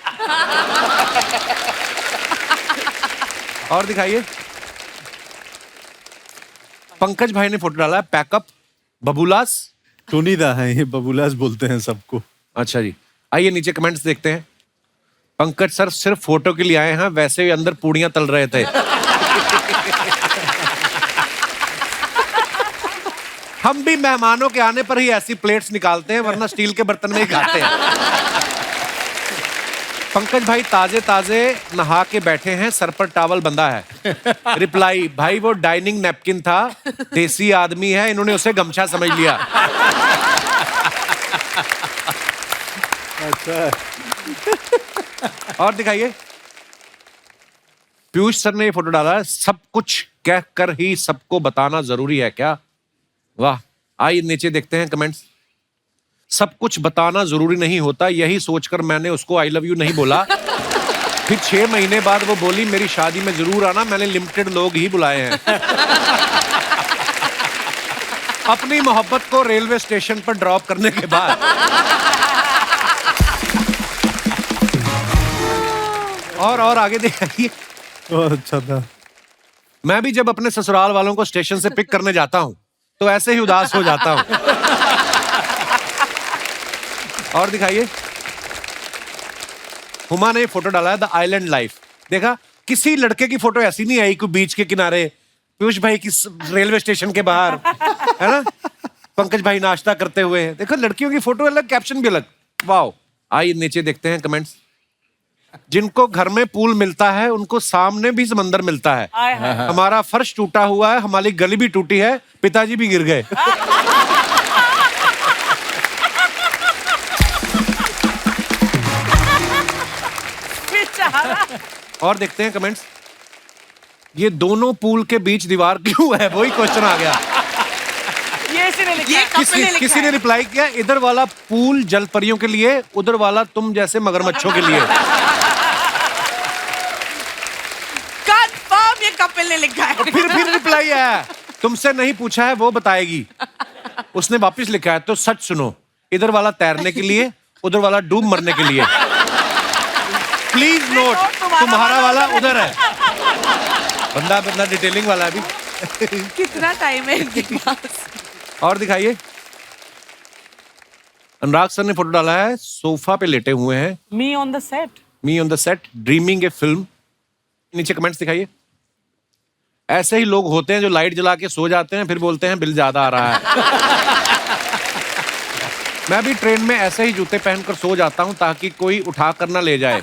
और दिखाइए। पंकज भाई ने फोटो डाला है पैकअप बबूलास। टोनीदा है ये, बबूलास बोलते हैं सबको। अच्छा जी। आइए नीचे कमेंट्स देखते हैं। पंकज सर सिर्फ फोटो के लिए आए हैं, वैसे ही अंदर पूड़ियां तल रहे थे। हम भी मेहमानों के आने पर ही ऐसी प्लेट्स निकालते हैं, वरना स्टील के बर्तन में ही खाते हैं। पंकज भाई ताजे ताजे नहा के बैठे हैं, सर पर टॉवल बंधा है। रिप्लाई भाई वो डाइनिंग नैपकिन था, देसी आदमी है, इन्होंने उसे गमछा समझ लिया। अच्छा। और दिखाइए। पीयूष सर ने ये फोटो डाला है सब कुछ कह कर ही सबको बताना जरूरी है क्या? वाह। आइए नीचे देखते हैं कमेंट्स। सब कुछ बताना जरूरी नहीं होता, यही सोचकर मैंने उसको आई लव यू नहीं बोला। फिर 6 महीने बाद वो बोली मेरी शादी में जरूर आना, मैंने लिमिटेड लोग ही बुलाए हैं। अपनी मोहब्बत को रेलवे स्टेशन पर ड्रॉप करने के बाद और आगे दिखाइए। बहुत अच्छा था। मैं भी जब अपने ससुराल वालों को स्टेशन से पिक करने जाता हूं तो ऐसे ही उदास हो जाता हूं। और दिखाइए। हुमा ने फोटो डाला है द आइलैंड लाइफ। देखा किसी लड़के की फोटो ऐसी नहीं आई कोई बीच के किनारे, पीयूष भाई की रेलवे स्टेशन के बाहर, है ना, पंकज भाई नाश्ता करते हुए। देखो लड़कियों की फोटो अलग, कैप्शन भी अलग। वाओ। आइए नीचे देखते हैं कमेंट्स। जिनको घर में पूल मिलता है उनको सामने भी समंदर मिलता है। हमारा फर्श टूटा हुआ है, हमारी गली भी टूटी है, पिताजी भी गिर गए। और देखते हैं कमेंट्स। ये दोनों पूल के बीच दीवार क्यों है, वही क्वेश्चन आ गया। किसी ने रिप्लाई किया इधर वाला पूल जल परियों के लिए, उधर वाला तुम जैसे मगरमच्छों के लिए। कंफर्म ये कपिल ने लिखा है। फिर रिप्लाई आया तुमसे नहीं पूछा है वो बताएगी। उसने वापस लिखा है तो सच सुनो, इधर वाला तैरने के लिए, उधर वाला डूब मरने के लिए। प्लीज नोट तुम्हारा वाला उधर है। बंदा डिटेलिंग वाला भी। कितना टाइम है इनके पास। और दिखाइए। अनुराग सर ने फोटो डाला है सोफा पे लेटे हुए हैं। Me on the set dreaming A film. नीचे कमेंट्स दिखाइए। ऐसे ही लोग होते हैं जो लाइट जला के सो जाते हैं, फिर बोलते हैं बिल ज्यादा आ रहा है। मैं भी ट्रेन में ऐसे ही जूते पहनकर सो जाता हूं ताकि कोई उठा कर ना ले जाए।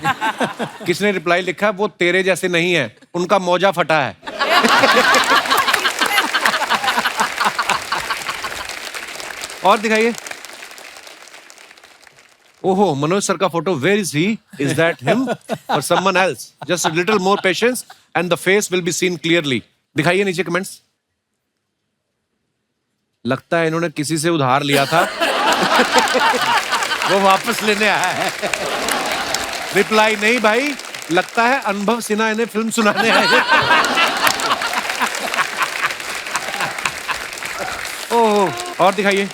किसने रिप्लाई लिखा वो तेरे जैसे नहीं है, उनका मौजा फटा है। और दिखाइए। ओहो मनोज सर का फोटो। Where is he? Is that him और someone else? Just a little more patience and the face will be seen clearly. दिखाइए नीचे कमेंट्स। लगता है इन्होंने किसी से उधार लिया था, वो वापस लेने आया है। रिप्लाई नहीं भाई, लगता है अनुभव सिन्हा इन्हें फिल्म सुनाने आए। ओह। और दिखाइए।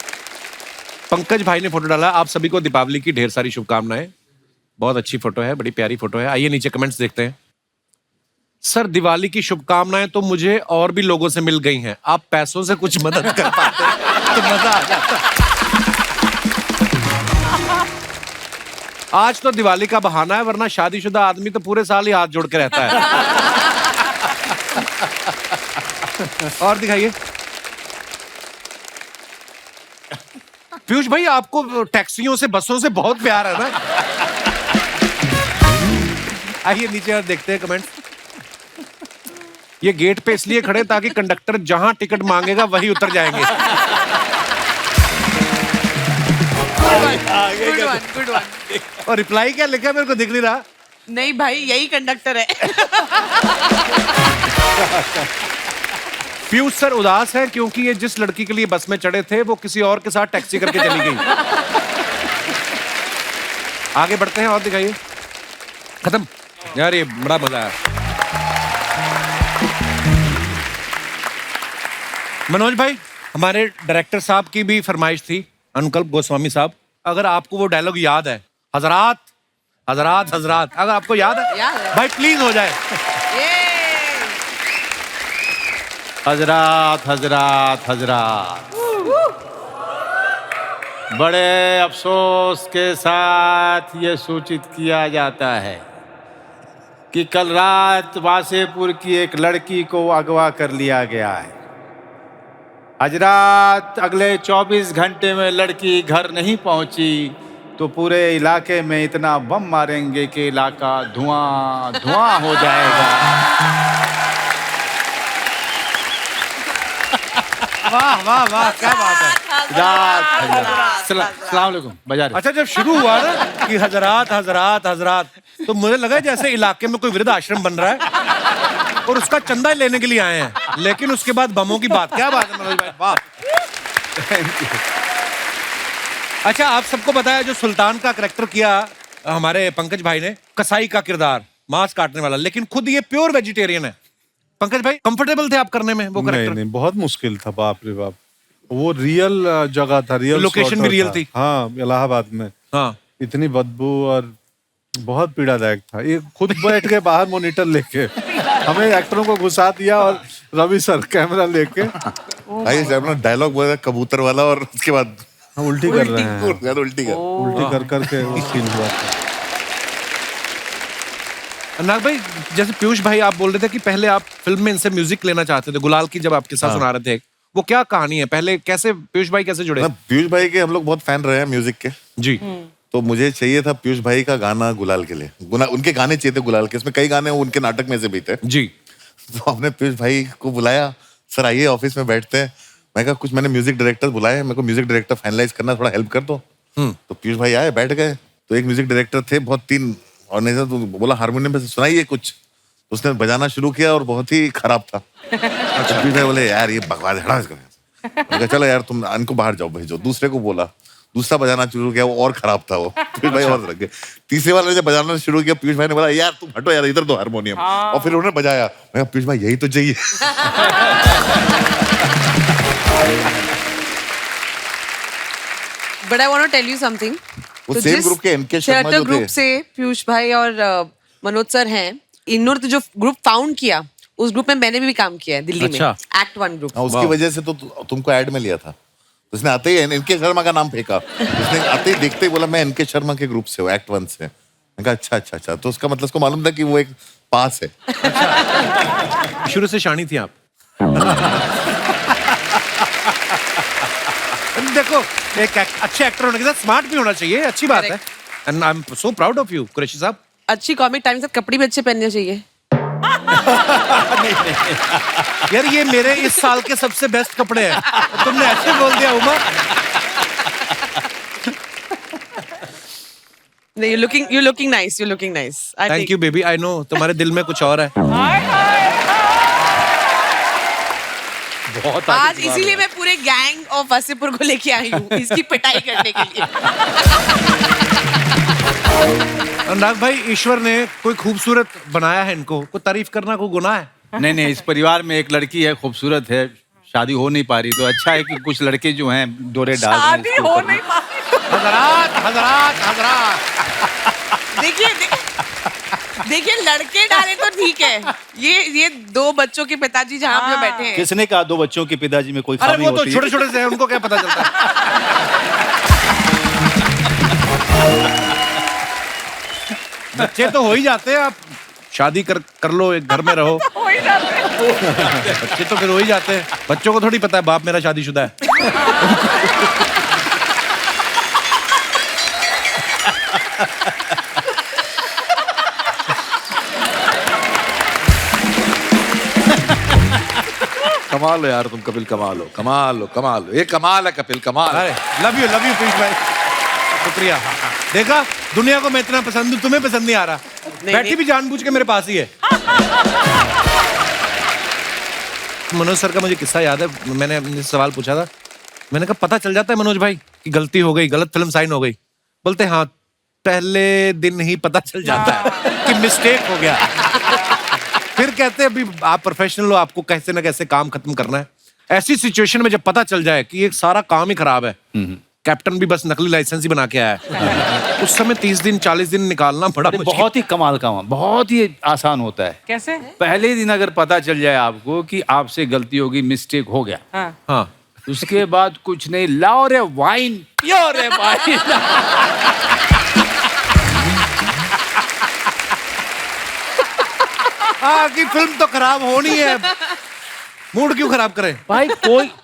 पंकज भाई ने फोटो डाला। आप सभी को दीपावली की ढेर सारी शुभकामनाएं। बहुत अच्छी फोटो है, बड़ी प्यारी फोटो है। आइए नीचे कमेंट्स देखते हैं। सर दिवाली की शुभकामनाएं तो मुझे और भी लोगों से मिल गई हैं। आप पैसों से कुछ मदद कर पाते तो मजा आ जाता। आज तो दिवाली का बहाना है, वरना शादीशुदा आदमी तो पूरे साल ही हाथ जोड़ के रहता है। और दिखाइए। पीयूष भाई आपको टैक्सियों से, बसों से बहुत प्यार है ना। आइए नीचे और देखते हैं कमेंट। ये गेट पे इसलिए खड़े ताकि कंडक्टर जहां टिकट मांगेगा वही उतर जाएंगे। Good one. और रिप्लाई क्या लिखा है मेरे को दिख नहीं रहा। नहीं भाई, यही कंडक्टर है। पीयूष सर उदास है क्योंकि ये जिस लड़की के लिए बस में चढ़े थे वो किसी और के साथ टैक्सी करके चली गई। आगे बढ़ते हैं और दिखाइए। खत्म यार, ये बड़ा मजा आया। मनोज भाई, हमारे डायरेक्टर साहब की भी फरमाइश थी, अनुकल्प गोस्वामी साहब, अगर आपको वो डायलॉग याद है, हजरात हजरात हजरात, अगर आपको याद है भाई प्लीज हो जाए। हजरात हजरात हजरात, बड़े अफसोस के साथ ये सूचित किया जाता है कि कल रात वासेपुर की एक लड़की को अगवा कर लिया गया है। हजरात, अगले 24 घंटे में लड़की घर नहीं पहुंची तो पूरे इलाके में इतना बम मारेंगे कि इलाका धुआं धुआं हो जाएगा। वाह वाह वाह, क्या बात है। सलाम अलैकुम। बजा रहे। अच्छा, जब शुरू हुआ ना कि हजरात हजरात हजरात, तो मुझे लगा जैसे इलाके में कोई वृद्ध आश्रम बन रहा है और उसका चंदा लेने के लिए आए हैं, लेकिन उसके बाद बमों की बात। क्या बात है मनोज भाई, वाह। अच्छा, आप सबको बताया जो सुल्तान का करैक्टर किया हमारे पंकज भाई ने, कसाई का किरदार, मांस काटने वाला, लेकिन खुद ये प्योर वेजिटेरियन है। पंकज भाई कंफर्टेबल थे आप करने में वो करैक्टर? नहीं, बहुत मुश्किल था, बाप रे बाप। वो रियल जगह था, रियल लोकेशन भी रियल थी। हाँ, इलाहाबाद में। हाँ, इतनी बदबू और बहुत पीड़ादायक था। ये खुद बैठ के बाहर मॉनिटर लेके हमें एक्टरों को घुसा दिया और रवि सर कैमरा लेके अपना डायलॉग बोला कबूतर वाला, और उसके बाद उल्टी कर रहे हैं, उल्टी कर करके सीन हुआ था। नाग भाई, जैसे पीयूष भाई आप बोल रहे थे कि पहले आप फिल्म में इनसे म्यूजिक लेना चाहते थे, गुलाल की जब आपके साथ सुना रहे थे, वो क्या कहानी है? पहले कैसे पीयूष भाई कैसे जुड़े? पीयूष भाई के हम लोग बहुत फैन रहे हैं म्यूजिक के जी। तो मुझे चाहिए था पीयूष भाई का गाना गुलाल के लिए, उनके गाने चाहिए थे गुलाल के। इसमें कई गाने उनके नाटक में से भी थे जी। तो हमने पीयूष भाई को बुलाया, सर आइए ऑफिस में बैठते हैं। मैं कहा कुछ मैंने म्यूजिक डायरेक्टर बुलाए, मेरे को म्यूजिक डायरेक्टर फाइनलाइज करना, थोड़ा हेल्प कर दो। तो पीयूष भाई आए, बैठ गए। तो एक म्यूजिक डायरेक्टर थे, बहुत तीन, और नहीं तो बोला हारमोनियम पे सुनाइए कुछ। उसने बजाना शुरू किया और बहुत ही खराब था। अच्छा, पीयूष भाई बोले यार ये बकवास है, हटा इसको। मैंने कहा चलो यार तुम इनको बाहर जाओ, भेजो। दूसरे को बोला, दूसरा बजाना शुरू किया, वो और खराब था। वो पीयूष भाई और रख गए। तीसरे वाले ने जब बजाना शुरू किया, पीयूष भाई ने बोला यार तुम हटो यार, इधर दो हारमोनियम। और फिर उन्होंने बजाया। मैं कहा पीयूष भाई यही तो चाहिए। But I want to tell you something. वो सेम ग्रुप के एनके शर्मा थिएटर जो ग्रुप थे, से पीयूष भाई और मनोज सर हैं, इन्होंने तो जो ग्रुप फाउंड किया, उस ग्रुप में मैंने भी काम किया है दिल्ली में, एक्ट 1 ग्रुप। उसकी वजह से तो तुमको ऐड में लिया था। उसने आते ही एनके शर्मा का नाम फेंका। उसने आते ही देखते ही बोला मैं एनके शर्मा के ग्रुप से हूँ, एक्ट 1 से। मैंने कहा अच्छा अच्छा अच्छा, तो उसका मतलब उसको मालूम था कि वो एक पास है। अच्छा। शुरू से शानी थी आप। देखो, एक अच्छे एक्टर होने के साथ स्मार्ट भी होना चाहिए, अच्छी बात है। And I am so proud of you Qureshi साहब। अच्छी कॉमिक टाइम के साथ कपड़े भी अच्छे पहनने चाहिए। यार ये मेरे इस साल के सबसे बेस्ट कपड़े हैं, तुमने ऐसे बोल दिया उमा। नहीं, you're looking nice. Thank you baby, I know तुम्हारे दिल में कुछ और है। बहुत आज इसीलिए मैं पूरे गैंग ऑफ वासेपुर को लेके आई हूँ, इसकी पिटाई करने के लिए। अनुराग भाई, ईश्वर ने कोई खूबसूरत बनाया है इनको, कोई तारीफ करना कोई गुनाह है? नहीं, इस परिवार में एक लड़की है, खूबसूरत है, शादी हो नहीं पा रही, तो अच्छा है कि कुछ लड़के जो हैं डोरे डाल रहे हैं शादी इसके हो ऊपर। नहीं पा रही। हजरात देखिए देखिए लड़के डाले तो ठीक है, ये 2 बच्चों के पिताजी जहाँ पे बैठे हैं। किसने कहा 2 बच्चों के पिताजी में कोई अरे खामी वो तो होती है? छोटे छोटे से हैं, उनको क्या पता चलता है। बच्चे तो हो ही जाते हैं, आप शादी कर लो, एक घर में रहो, हो ही जाते हैं। बच्चे तो फिर हो ही जाते हैं। बच्चों को थोड़ी पता है बाप मेरा शादीशुदा है। कमाल हो यार तुम कपिल, कमाल हो, कमाल हो, कमाल हो, ये कमाल है कपिल, कमाल। अरे लव यू पीयूष भाई, शुक्रिया। देखा, दुनिया को मैं इतना पसंद हूँ, तुम्हें पसंद नहीं आ रहा। बैठी भी जानबूझ के मेरे पास ही है। मनोज सर का मुझे किस्सा याद है, मैंने उनसे सवाल पूछा था, मैंने कहा पता चल जाता है मनोज भाई कि गलती हो गई, गलत फिल्म साइन हो गई? बोलते हाँ, पहले दिन ही पता चल जाता है कि मिस्टेक हो गया। फिर कहते हैं अभी आप प्रोफेशनल हो, आपको कैसे ना कैसे काम खत्म करना है। ऐसी सिचुएशन में जब पता चल जाए कि ये सारा काम ही खराब है, कैप्टन भी बस नकली लाइसेंस ही बना के आया है, उस समय 30 दिन 40 दिन निकालना बड़ा मुश्किल। बहुत ही कमाल का, बहुत ही आसान होता है। कैसे? पहले दिन अगर पता चल जाए आपको कि आपसे गलती होगी, मिस्टेक हो गया, हाँ, उसके बाद कुछ नहीं, लाओ रे वाइन, पियो रे वाइन। हाँ कि फिल्म तो खराब होनी है, मूड क्यों खराब करें? भाई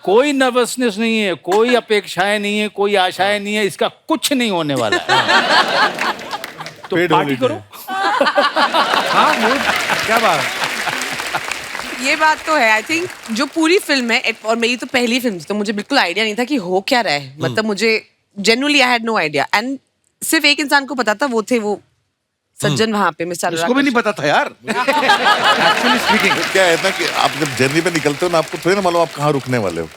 कोई नर्वसनेस नहीं है, कोई अपेक्षाएं नहीं है, कोई आशाएं नहीं है, इसका कुछ नहीं होने वाला है। तो पार्टी करो। हाँ मूड, क्या बात। ये बात तो है। आई थिंक जो पूरी फिल्म है, और मेरी तो पहली फिल्म थी, तो मुझे बिल्कुल आइडिया नहीं था कि हो क्या रहा है। मतलब मुझे genuinely I had no idea, and सिर्फ एक इंसान को पता था, वो थे वो सज्जन वहां पे, मिस्टर उसको भी नहीं पता था यार। एक्चुअली स्पीकिंग, क्या है ना कि आप जब जर्नी पे निकलते हो ना, आपको थोड़ी ना मालूम आप कहाँ रुकने वाले हो।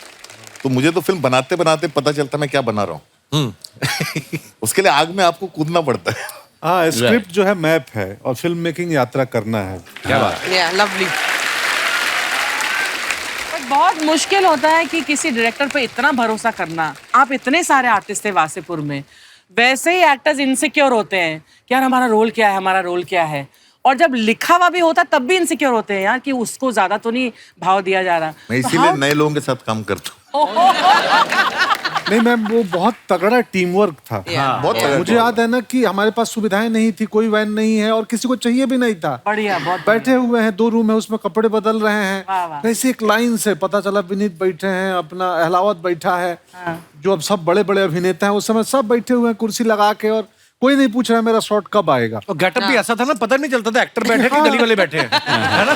तो मुझे तो फिल्म बनाते बनाते पता चलता मैं क्या बना रहा हूँ। उसके लिए आग में आपको कूदना पड़ता है। हाँ, स्क्रिप्ट जो है मैप है और फिल्म मेकिंग यात्रा करना है। क्या बात। या लवली। बहुत मुश्किल होता है कि किसी डायरेक्टर पे इतना भरोसा करना। आप इतने सारे आर्टिस्ट थे वासेपुर में, वैसे ही एक्टर्स इनसिक्योर होते हैं कि यार हमारा रोल क्या है, हमारा रोल क्या है। और जब लिखा हुआ भी होता तब भी इनसिक्योर होते हैं यार कि उसको ज्यादा तो नहीं भाव दिया जा रहा। मैं इसीलिए नए लोगों के साथ काम करता हूँ। नहीं मैम, वो बहुत तगड़ा टीम वर्क था। बहुत तगड़ा मुझे याद है ना कि हमारे पास सुविधाएं नहीं थी, कोई वैन नहीं है और किसी को चाहिए भी नहीं था। बढ़िया, बहुत बैठे हुए हैं, 2 रूम है, उसमें कपड़े बदल रहे हैं। वाह, वाह। वैसे एक लाइन से पता चला विनीत बैठे हैं, अपना अहलावत बैठा है, जो अब सब बड़े बड़े अभिनेता हैं, उस समय सब बैठे हुए हैं कुर्सी लगा के, और कोई नहीं पूछ रहा है मेरा शॉट कब आएगा। और गेटअप भी ऐसा था ना, पता नहीं चलता था एक्टर बैठे कि गली वाले बैठे हैं, है ना?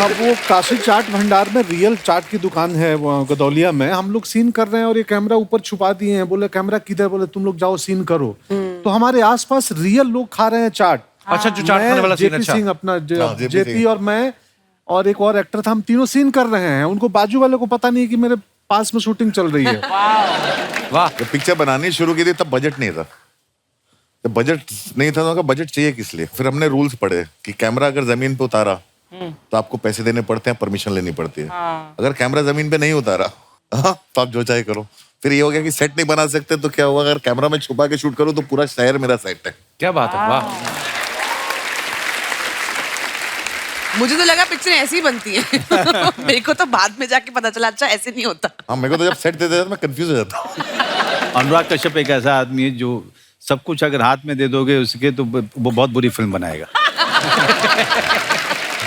अब वो काशी चाट भंडार में रियल चाट की दुकान है वो गदौलिया में, हम लोग सीन कर रहे हैं और ये कैमरा ऊपर छुपा दिए हैं। बोले कैमरा किधर? बोले तुम लोग जाओ सीन करो। तो हमारे आसपास रियल लोग खा रहे हैं चाट। अच्छा, जो चाट खाने वाला सीन। जेपी अच्छा, सिंह अपना JP जेपी सिंह। और मैं और एक और एक्टर था, हम तीनों सीन कर रहे हैं। उनको बाजू वाले को पता नहीं कि मेरे पास में शूटिंग चल रही है। वाह। जब पिक्चर बनानी शुरू की थी तब बजट नहीं था। जब बजट नहीं था तो बजट चाहिए किस लिए? फिर हमने रूल्स पढ़े कि कैमरा अगर जमीन पे उतारा तो आपको पैसे देने पड़ते हैं, परमिशन लेनी पड़ती है। अगर कैमरा जमीन पे नहीं उतारा तो आप जो चाहे करो। फिर ये हो गया कि सेट नहीं बना सकते, तो क्या होगा? अगर कैमरा में छुपा के शूट करो तो पूरा शहर मेरा सेट है। क्या बात है, वाह। मुझे तो लगा पिक्चर ऐसी ही बनती है। मेरे को तो बाद में जाके पता चला अच्छा ऐसे नहीं होता। हाँ, मेरे को तो जब सेट देते थे तो मैं कंफ्यूज हो जाता हूँ। अनुराग कश्यप एक ऐसा आदमी है जो सब कुछ अगर हाथ में दे दोगे उसके, तो वो बहुत बुरी फिल्म बनाएगा।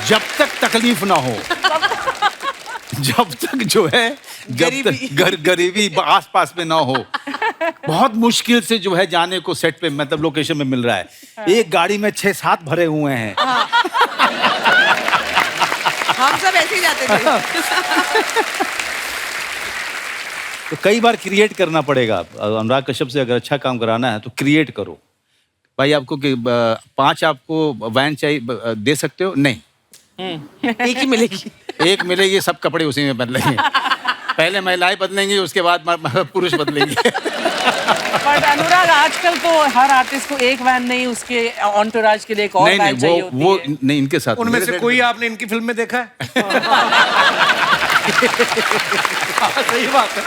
जब तक तकलीफ ना हो, जब तक जो है, जब तक गरीबी आस पास में ना हो, बहुत मुश्किल से जो है जाने को सेट पे, मतलब लोकेशन में मिल रहा है। एक गाड़ी में 6-7 भरे हुए हैं। हम सब ऐसे ही जाते थे। तो कई बार क्रिएट करना पड़ेगा। अनुराग कश्यप से अगर अच्छा काम कराना है तो क्रिएट करो। भाई आपको 5 आपको वैन चाहिए, दे सकते हो? नहीं, एक ही मिलेगी। एक मिलेगी, सब कपड़े उसी में बदलेंगे। पहले महिलाएं बदलेंगी, उसके बाद पुरुष बदलेंगे। बट अनुराग आजकल तो हर आर्टिस्ट को एक वैन नहीं, उसके एंटोराज के लिए एक और नहीं वैन नहीं, चाहिए वो होती वो है। नहीं, इनके साथ उनमें से कोई आपने इनकी फिल्म में देखा है? सही बात है।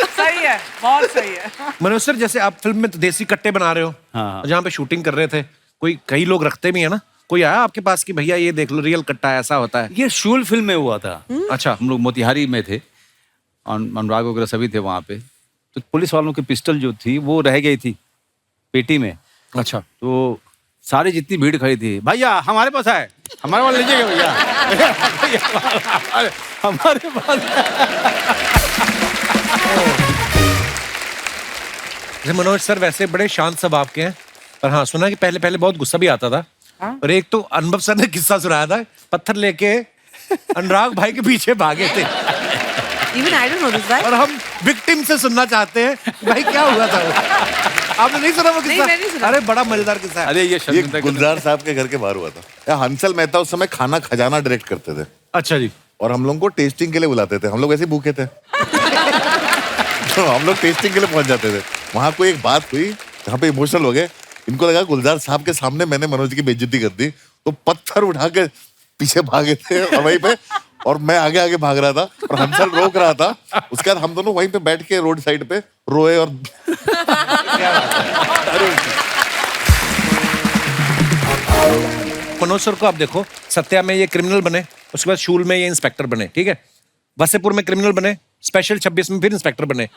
सही है, बहुत सही है। मनोज सर, जैसे आप फिल्म में तो देसी कट्टे बना रहे हो, हाँ। जहाँ पे शूटिंग कर रहे थे, कई लोग रखते भी है ना, कोई आया आपके पास कि भैया ये देख लो रियल कट्टा ऐसा होता है? ये शूल फिल्म में हुआ था। अच्छा। हम लोग मोतिहारी में थे, अनुराग वगैरह सभी थे वहाँ पे। तो पुलिस वालों की पिस्टल जो थी वो रह गई थी पेटी में। अच्छा। तो सारी जितनी भीड़ खड़ी थी, भैया हमारे पास है, हमारे पास लीजिएगा भैया। हमारे पास जैसे मनोज सर वैसे बड़े शांत स्वभाव के हैं, पर हाँ सुना कि पहले पहले बहुत गुस्सा भी आता था। और एक तो अनुभव सर ने किस्सा सुनाया था, पत्थर लेके अनुराग भाई के पीछे भागे थे। Even I don't know this guy. और हम विक्टिम से सुनना चाहते हैं भाई क्या हुआ था वो। आपने नहीं सुना वो किस्सा? नहीं, मैंने सुना। अरे बड़ा मजेदार किस्सा है। अरे ये गुलजार साहब के घर के बाहर हुआ था। या हंसल मेहता उस समय खाना खजाना डायरेक्ट करते थे, अच्छा जी। और हम लोगों को टेस्टिंग के लिए बुलाते थे। हम लोग ऐसे ही भूखे थे तो हम लोग टेस्टिंग के लिए पहुंच जाते थे। वहां कोई एक बात हुई जहाँ पे इमोशनल हो गए। इनको लगा गुलजार साहब के सामने मैंने मनोज की बेइज्जती कर दी, तो पत्थर उठा के पीछे भागे थे और वहीं पे, और मैं आगे आगे भाग रहा था और हंसल रोक रहा था। उसके बाद हम दोनों वहीं पे बैठ के रोड साइड पे रोए। और मनोज सर को आप देखो, सत्या में ये क्रिमिनल बने, उसके बाद शूल में ये इंस्पेक्टर बने, ठीक है। वसेपुर में क्रिमिनल बने, स्पेशल 26 में फिर इंस्पेक्टर बने,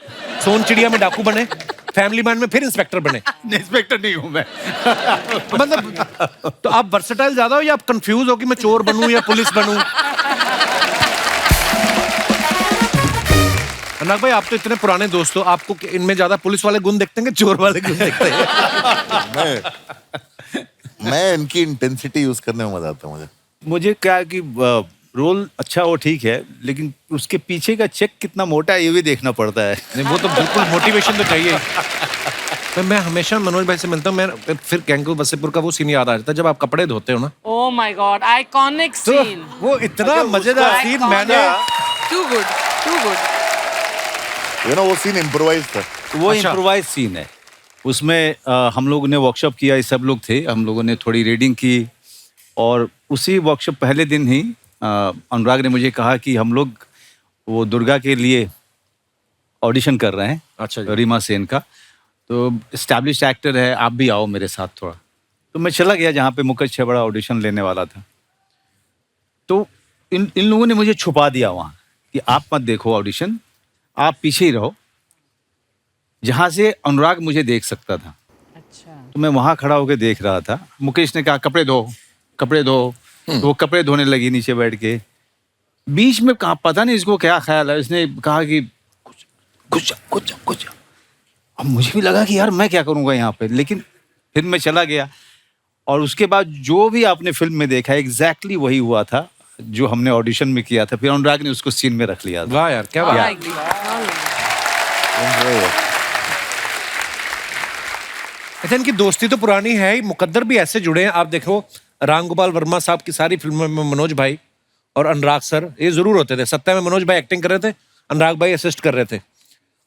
सोन चिड़िया में डाकू बने, फैमिली मैन में फिर इंस्पेक्टर बने। इंस्पेक्टर नहीं हूँ मैं। मतलब तो आप वर्सेटाइल ज्यादा हो या आप कंफ्यूज हो कि मैं चोर बनूं या पुलिस बनूं? अनुराग भाई, आप तो इतने पुराने दोस्त हो, आपको इनमें ज्यादा पुलिस वाले गुण देखते हैं कि चोर वाले गुण देखते हैं? मैं इनकी इंटेंसिटी यूज करने में मजा आता है मुझे। मुझे क्या है कि रोल अच्छा हो ठीक है, लेकिन उसके पीछे का चेक कितना मोटा है ये भी देखना पड़ता है। नहीं, वो तो बिल्कुल मोटिवेशन तो चाहिए। मैं हमेशा मनोज भाई से मिलता हूँ, मैं फिर गैंगू वसेपुर का वो सीन याद आ जाता है जब आप कपड़े धोते हो ना। Oh my God, iconic तो scene. वो इतना मजेदार सीन मैंने Too good, too good. You know वो सीन इम्प्रोवाइज था। वो अच्छा। इम्प्रोवाइज सीन है। उसमें हम लोगों ने वर्कशॉप किया, ये सब लोग थे, हम लोगों ने थोड़ी रीडिंग की, और उसी वर्कशॉप पहले दिन ही अनुराग ने मुझे कहा कि हम लोग वो दुर्गा के लिए ऑडिशन कर रहे हैं। अच्छा जी। रीमा सेन का, तो एस्टैब्लिश्ड एक्टर है, आप भी आओ मेरे साथ थोड़ा। तो मैं चला गया जहाँ पे मुकेश छबड़ा ऑडिशन लेने वाला था। तो इन लोगों ने मुझे छुपा दिया वहाँ कि आप मत देखो ऑडिशन, आप पीछे ही रहो, जहाँ से अनुराग मुझे देख सकता था। अच्छा। तो मैं वहाँ खड़ा होकर देख रहा था। मुकेश ने कहा कपड़े धो, कपड़े धो। तो वो कपड़े धोने लगी नीचे बैठ के। बीच में कहा पता नहीं इसको क्या ख्याल है, इसने कहा कि कुछ। अब मुझे भी लगा कि यार मैं क्या करूँगा यहाँ पे, लेकिन फिर मैं चला गया। और उसके बाद जो भी आपने फिल्म में देखा एग्जैक्टली वही हुआ था जो हमने ऑडिशन में किया था। फिर अनुराग ने उसको सीन में रख लिया था। वाह यार, क्या बात। अच्छा, इनकी दोस्ती तो पुरानी है ही, मुकद्दर भी ऐसे जुड़े हैं। आप देखो राम गोपाल वर्मा साहब की सारी फिल्मों में मनोज भाई और अनुराग सर ये जरूर होते थे। सत्या में मनोज भाई एक्टिंग कर रहे थे, अनुराग भाई असिस्ट कर रहे थे।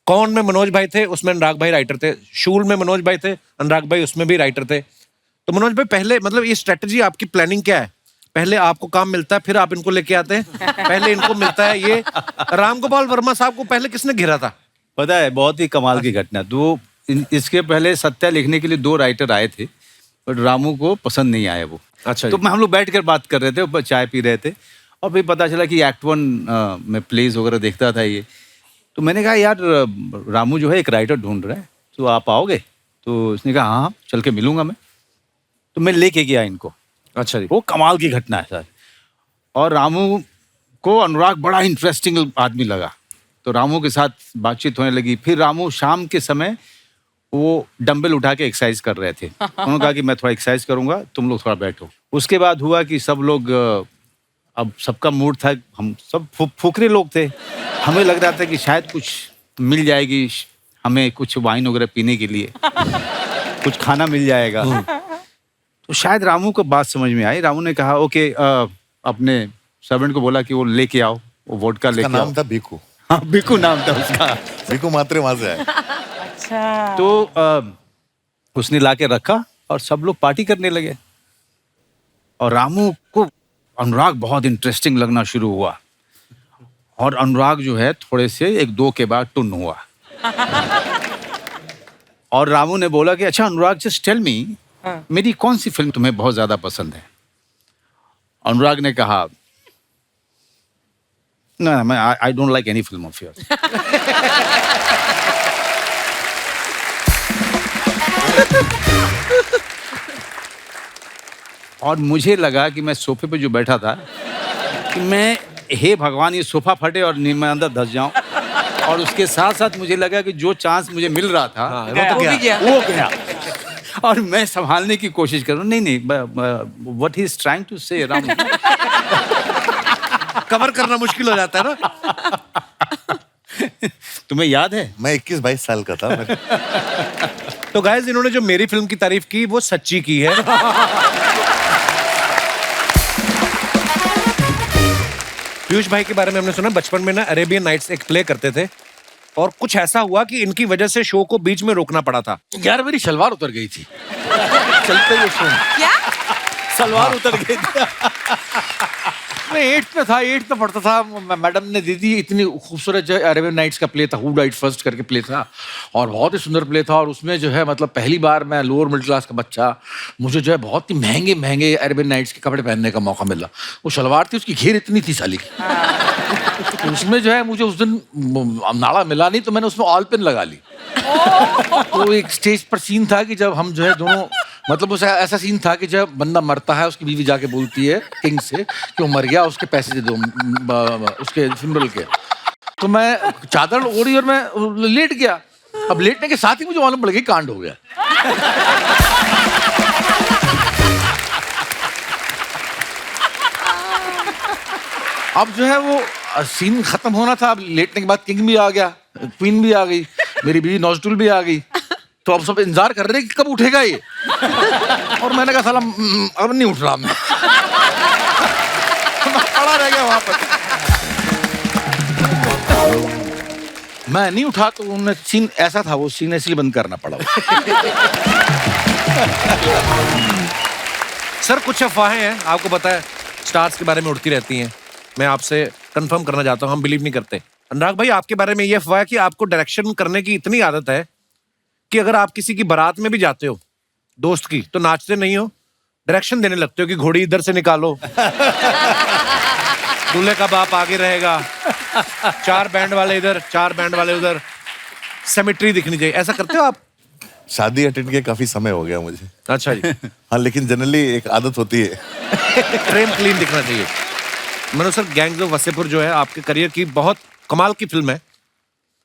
कौन में मनोज भाई थे, उसमें अनुराग भाई राइटर थे। शूल में मनोज भाई थे, अनुराग भाई उसमें भी राइटर थे। तो मनोज भाई पहले मतलब ये स्ट्रेटजी आपकी प्लानिंग क्या है? पहले आपको काम मिलता है, फिर आप इनको लेके आते हैं, पहले इनको मिलता है ये। राम गोपाल वर्मा साहब को पहले किसने घेरा था? पता है, बहुत ही कमाल की घटना। तो इसके पहले सत्या लिखने के लिए 2 राइटर आए थे, बट रामू को पसंद नहीं आए वो। अच्छा। तो हम लोग बैठ कर बात कर रहे थे, ऊपर चाय पी रहे थे, और फिर पता चला कि एक्ट 1 में प्लेज वगैरह देखता था ये। तो मैंने कहा यार रामू जो है एक राइटर ढूंढ रहा है, तो आप आओगे? तो उसने कहा हाँ चल के मिलूंगा मैं। तो मैं लेके गया इनको। अच्छा जी। वो कमाल की घटना है सर। और रामू को अनुराग बड़ा इंटरेस्टिंग आदमी लगा, तो रामू के साथ बातचीत होने लगी। फिर रामू शाम के समय वो डंबल उठा के एक्सरसाइज कर रहे थे। उन्होंने कहा कि मैं थोड़ा एक्सरसाइज करूंगा, तुम लोग थोड़ा बैठो। उसके बाद हुआ कि सब लोग, अब सबका मूड था, हम सब फुकरे लोग थे, हमें लग रहा था कि शायद कुछ मिल जाएगी हमें, कुछ वाइन वगैरह पीने के लिए, कुछ खाना मिल जाएगा। तो शायद रामू को बात समझ में आई। रामू ने कहा ओके, अपने सर्वेंट को बोला कि वो लेके आओ, वो वोडका लेके आओ। नाम था भीखू। हाँ भीखू नाम था उसका। भीखू मात्रे वहां से आए। अच्छा। तो उसने लाके रखा और सब लोग पार्टी करने लगे। और रामू को अनुराग बहुत इंटरेस्टिंग लगना शुरू हुआ। और अनुराग जो है थोड़े से 1-2 के बाद टुन हुआ। और रामू ने बोला कि अच्छा अनुराग जस्ट टेल मी, मेरी कौन सी फिल्म तुम्हें बहुत ज्यादा पसंद है? अनुराग ने कहा no, I don't like any film of yours. और मुझे लगा कि मैं सोफे पे जो बैठा था कि मैं हे भगवान ये सोफा फटे और मैं अंदर धंस जाऊं। और उसके साथ साथ मुझे लगा कि जो चांस मुझे मिल रहा था वो गया। वो गया। और मैं संभालने की कोशिश कर रहा हूँ, नहीं what he is trying to say Ram. Cover करना मुश्किल हो जाता है ना। तुम्हें याद है मैं 21-22 साल का था। तो गाइस इन्होंने जो मेरी फिल्म की तारीफ की वो सच्ची की है। पीयूष भाई के बारे में हमने सुना बचपन में ना अरेबियन नाइट्स एक प्ले करते थे और कुछ ऐसा हुआ कि इनकी वजह से शो को बीच में रोकना पड़ा था। यार मेरी सलवार उतर गई थी चलते हुए शो। क्या? सलवार उतर गई थी। मैं 8th में था, 8th में पढ़ता था। मैडम ने दी थी इतनी खूबसूरत जो अरेबियन नाइट्स का प्ले था, हू डाइड फर्स्ट करके प्ले था और बहुत ही सुंदर प्ले था। और उसमें जो है मतलब पहली बार मैं लोअर मिडिल क्लास का बच्चा, मुझे जो है बहुत ही महंगे महंगे अरेबियन नाइट्स के कपड़े पहनने का मौका मिला। वो शलवार थी, उसकी घेर इतनी थी साली की। तो उसमें जो है मुझे उस दिन नाड़ा मिला नहीं तो मैंने उसमें ऑल पेन लगा ली। तो एक स्टेज पर सीन था कि जब हम जो है दोनों मतलब उस ऐसा सीन था कि जब बंदा मरता है उसकी बीवी जाके बोलती है किंग से कि वो मर गया, उसके पैसे दे दो उसके फ्यूनरल के। तो मैं चादर ओढ़ी और मैं लेट गया। अब लेटने के साथ ही मुझे मालूम पड़ गया कांड हो गया। अब जो है वो सीन खत्म होना था। अब लेटने के बाद किंग भी आ गया, क्वीन भी आ गई, मेरी बीवी नौजटुल भी आ गई। तो अब सब इंतजार कर रहे हैं कि कब उठेगा ये। और मैंने कहा साला अब नहीं उठ रहा मैं। खड़ा रह गया वहां पर। मैं नहीं उठा तो उन्होंने सीन ऐसा था, वो सीन इसलिए बंद करना पड़ा। सर कुछ अफवाहें हैं, आपको पता है स्टार्स के बारे में उड़ती रहती हैं। मैं आपसे कंफर्म करना चाहता हूँ, हम बिलीव नहीं करते। अनुराग भाई आपके बारे में ये अफवाह है कि आपको डायरेक्शन करने की इतनी आदत है कि अगर आप किसी की बारात में भी जाते हो दोस्त की तो नाचते नहीं हो, डायरेक्शन देने लगते हो कि घोड़ी इधर से निकालो, दूल्हे का बाप आगे रहेगा, 4 बैंड वाले इधर 4 बैंड वाले उधर, सेमेट्री दिखनी चाहिए। ऐसा करते हो आप? शादी अटेंड किए काफी समय हो गया मुझे। अच्छा जी। हाँ लेकिन जनरली एक आदत होती है। फ्रेम क्लीन दिखना चाहिए। Manoj sir gangs of Wasseypur जो है आपके करियर की बहुत कमाल की फिल्म है,